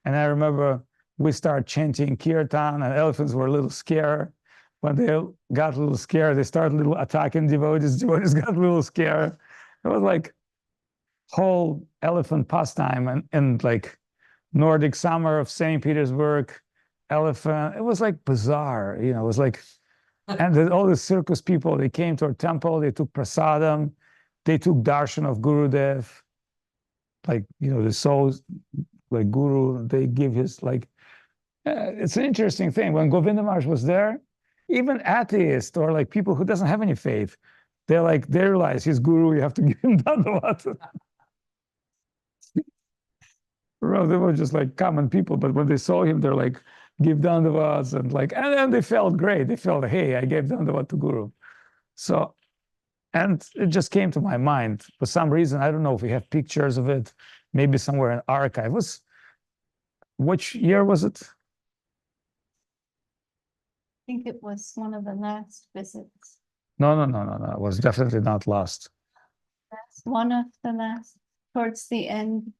And I remember we started chanting Kirtan, and elephants were a little scared. When they got a little scared, they started a little attacking devotees. Devotees got a little scared. It was like whole elephant pastime, and like Nordic summer of St. Petersburg, elephant. It was like bizarre, you know. It was like, and then all the circus people, they came to our temple. They took prasadam, they took darshan of Gurudev, like, you know, the souls, like Guru. They give his like. It's an interesting thing. When Govinda Maharaj was there, even atheists or like people who doesn't have any faith, they're like, they realize he's Guru, you have to give him dandavat. Well, they were just like common people, but when they saw him, they're like, give dandavats, and like, and then they felt great. They felt, hey, I gave dandavat to Guru. So, and it just came to my mind for some reason. I don't know if we have pictures of it, maybe somewhere in archive. Which year was it? I think it was one of the last visits. No. It was definitely not last. That's one of the last, towards the end.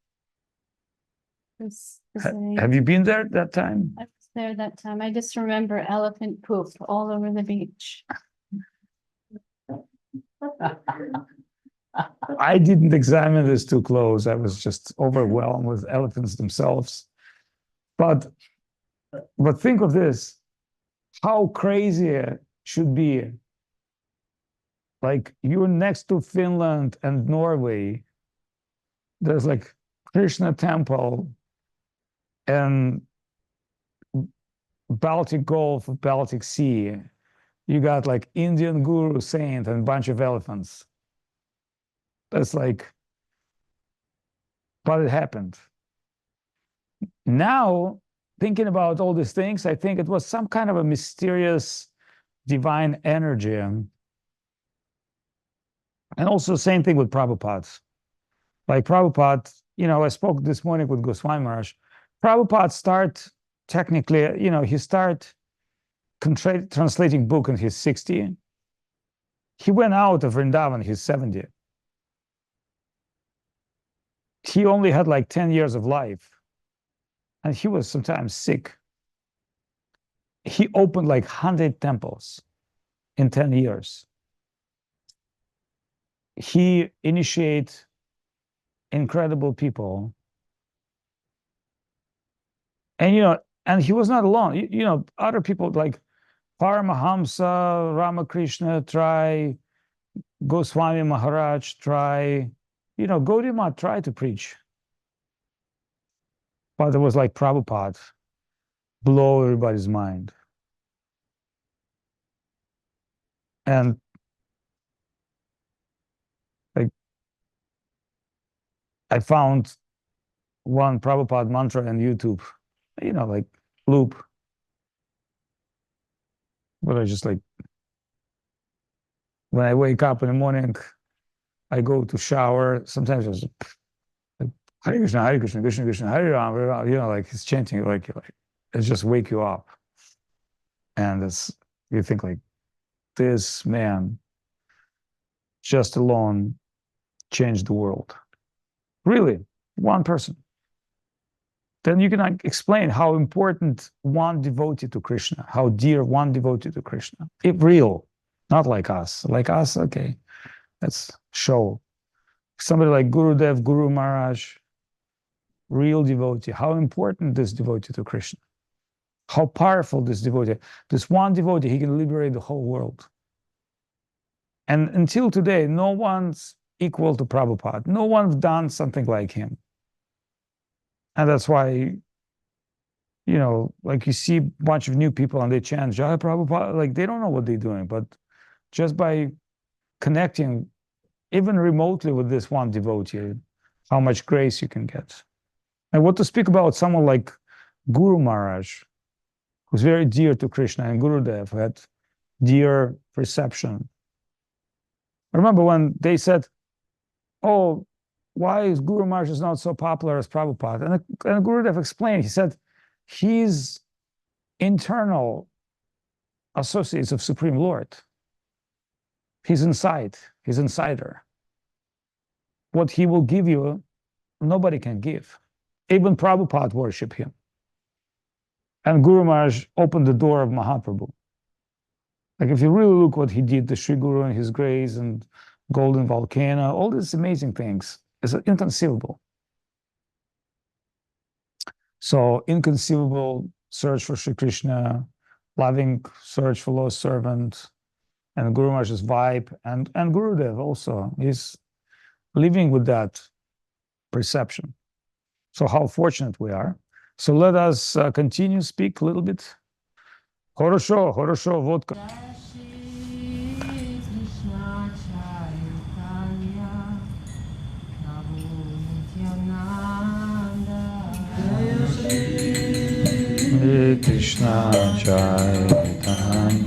Have you been there that time? I was there that time. I just remember elephant poop all over the beach. I didn't examine this too close. I was just overwhelmed with elephants themselves. But think of this, how crazy it should be. Like you're next to Finland and Norway. There's like Krishna temple and Baltic Gulf, Baltic Sea. You got like Indian Guru saint and a bunch of elephants. That's like, but it happened. Now, thinking about all these things, I think it was some kind of a mysterious divine energy. And also same thing with Prabhupada. Like Prabhupada, you know, I spoke this morning with Goswami Maharaj. Prabhupada start technically, he start translating book in his 60. He went out of Vrindavan, he's 70. He only had like 10 years of life. And he was sometimes sick. He opened like 100 temples in 10 years. He initiated incredible people. And, and he was not alone. Other people like Paramahamsa, Ramakrishna try, Goswami Maharaj try, Gaudiya Math tried to preach. But it was like Prabhupada, blow everybody's mind. And like, I found one Prabhupada mantra on YouTube, like loop. But I just like, when I wake up in the morning, I go to shower. Sometimes I was like, Hare Krishna, Krishna Krishna, Hare Ram, Hare Ram. Like he's chanting, like it just wake you up. And you think like, this man just alone changed the world. Really, one person. Then you can explain how important one devotee to Krishna, how dear one devotee to Krishna. If real, not like us. Like us, okay, let's show. Somebody like Gurudev, Guru Maharaj, real devotee, how important this devotee to Krishna. How powerful this devotee. This one devotee, he can liberate the whole world. And until today, no one's equal to Prabhupada. No one's done something like him. And that's why, like you see a bunch of new people and they chant Jai Prabhupada, like they don't know what they're doing, but just by connecting even remotely with this one devotee, how much grace you can get. And what to speak about someone like Guru Maharaj, who's very dear to Krishna, and Gurudev, who had dear perception. I remember when they said, oh, why is Guru Maharaj is not so popular as Prabhupada? And Gurudev explained, he said, he's internal associates of Supreme Lord. He's inside, he's insider. What he will give you, nobody can give. Even Prabhupada worship him. And Guru Maharaj opened the door of Mahaprabhu. Like if you really look what he did, the Sri Guru and his grace and golden volcano, all these amazing things, is inconceivable. So inconceivable search for Sri Krishna, loving search for lost servant, and Guru Maharaj's vibe, and Gurudev also is living with that perception. So how fortunate we are. So let us continue, speak a little bit. Хорошо, хорошо, водка. Hare Krishna Chaitanya.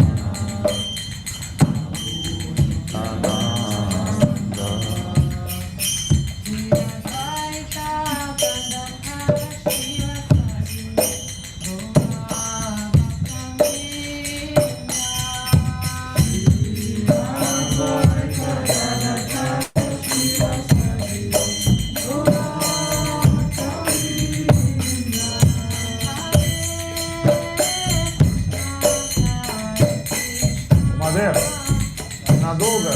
Надолго.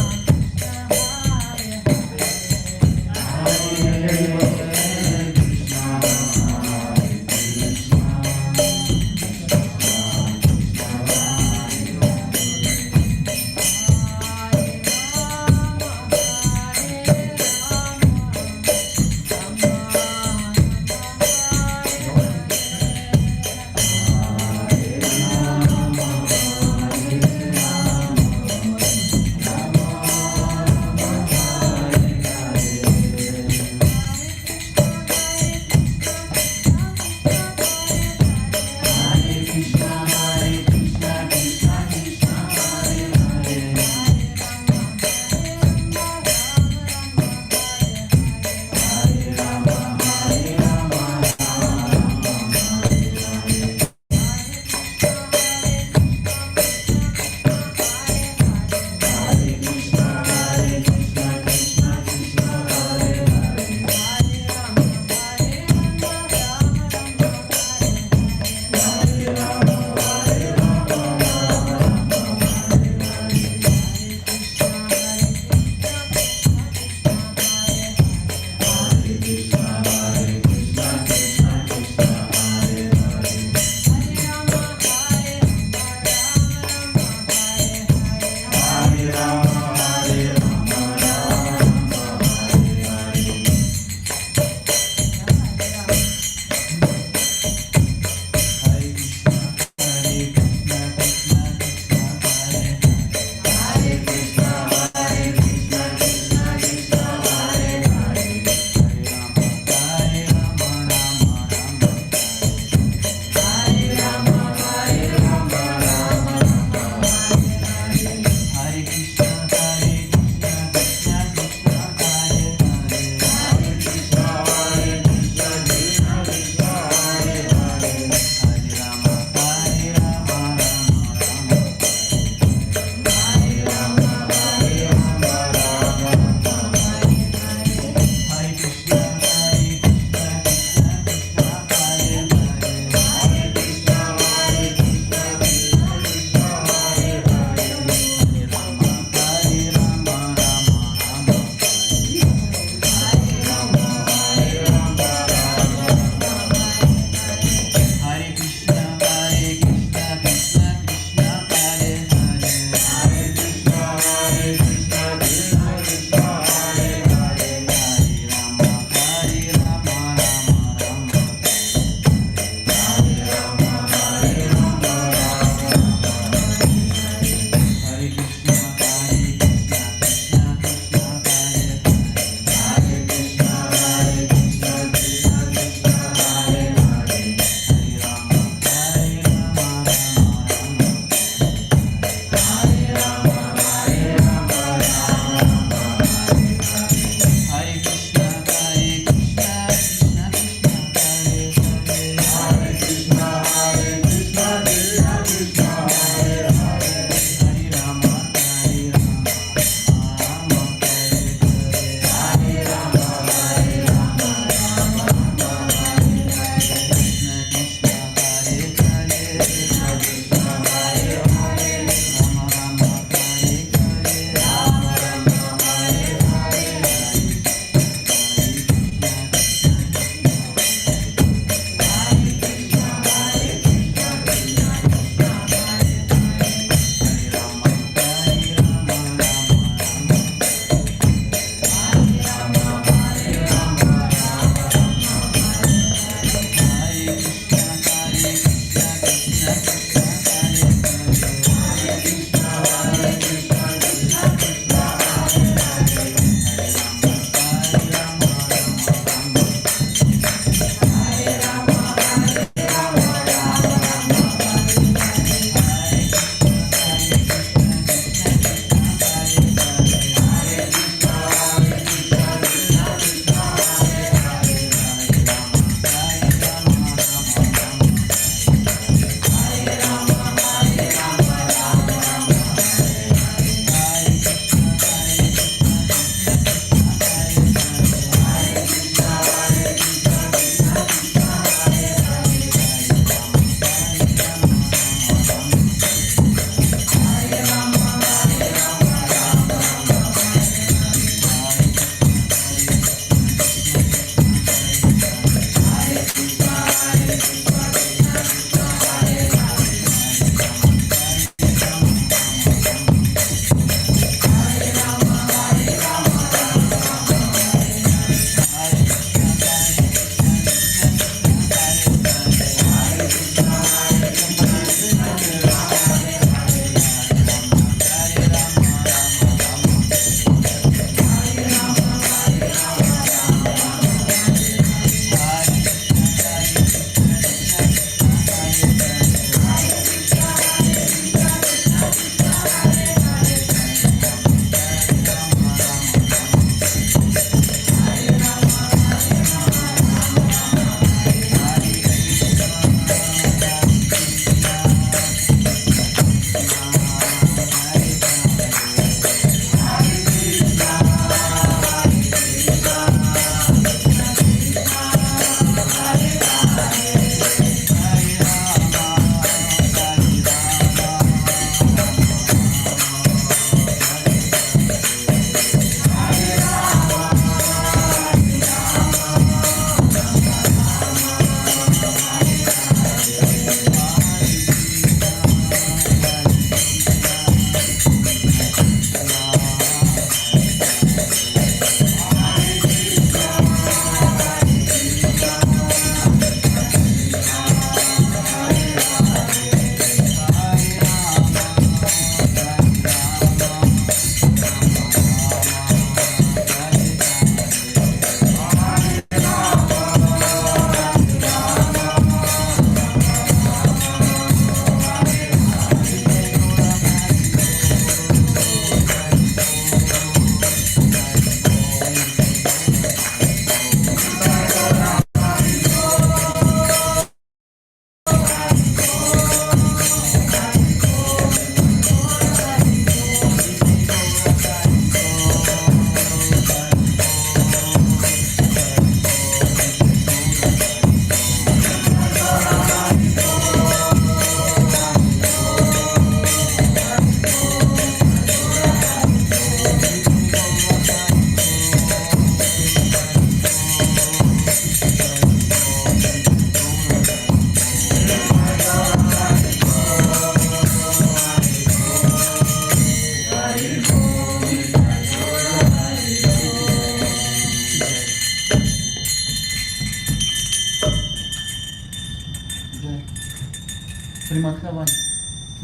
Srimati Bhakti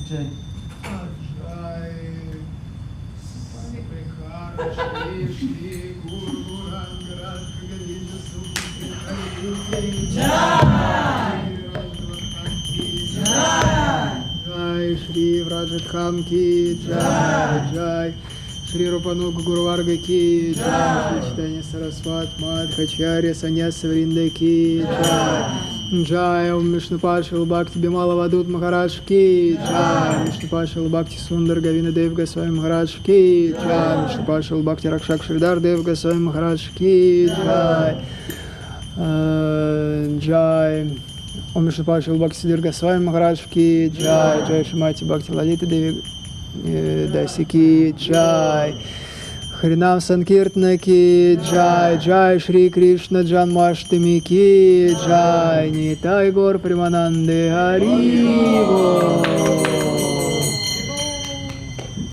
Jai. Jai Shri Virachandra ki Jai Jai Shri Rupanuk Guru Varga ki Jai Shri Chaitanya Saraswat Madhacharya Sanyasa Vrinda ki Jai Jai Om Vishnu Pashal Bhakti Avadhut Maharaj ki Jai Vishnu Pashal Bhakti Sundar Govardhan Dev Goswami Maharaj ki Jai Vishnu Pashal Bhakti Rakshak Sridhar Dev Goswami Maharaj ki Jai Jai Om Vishnu Pashal Bhakti Siddhar Goswami Maharaj ki Jai Jai Srimati Bhakti Lalita Devi Dasi ki Jai Harinam Sankirtana ki Jai Jai Sri Krishna Janmashtami ki Jai Nitai Gaur Premanande Hari Bol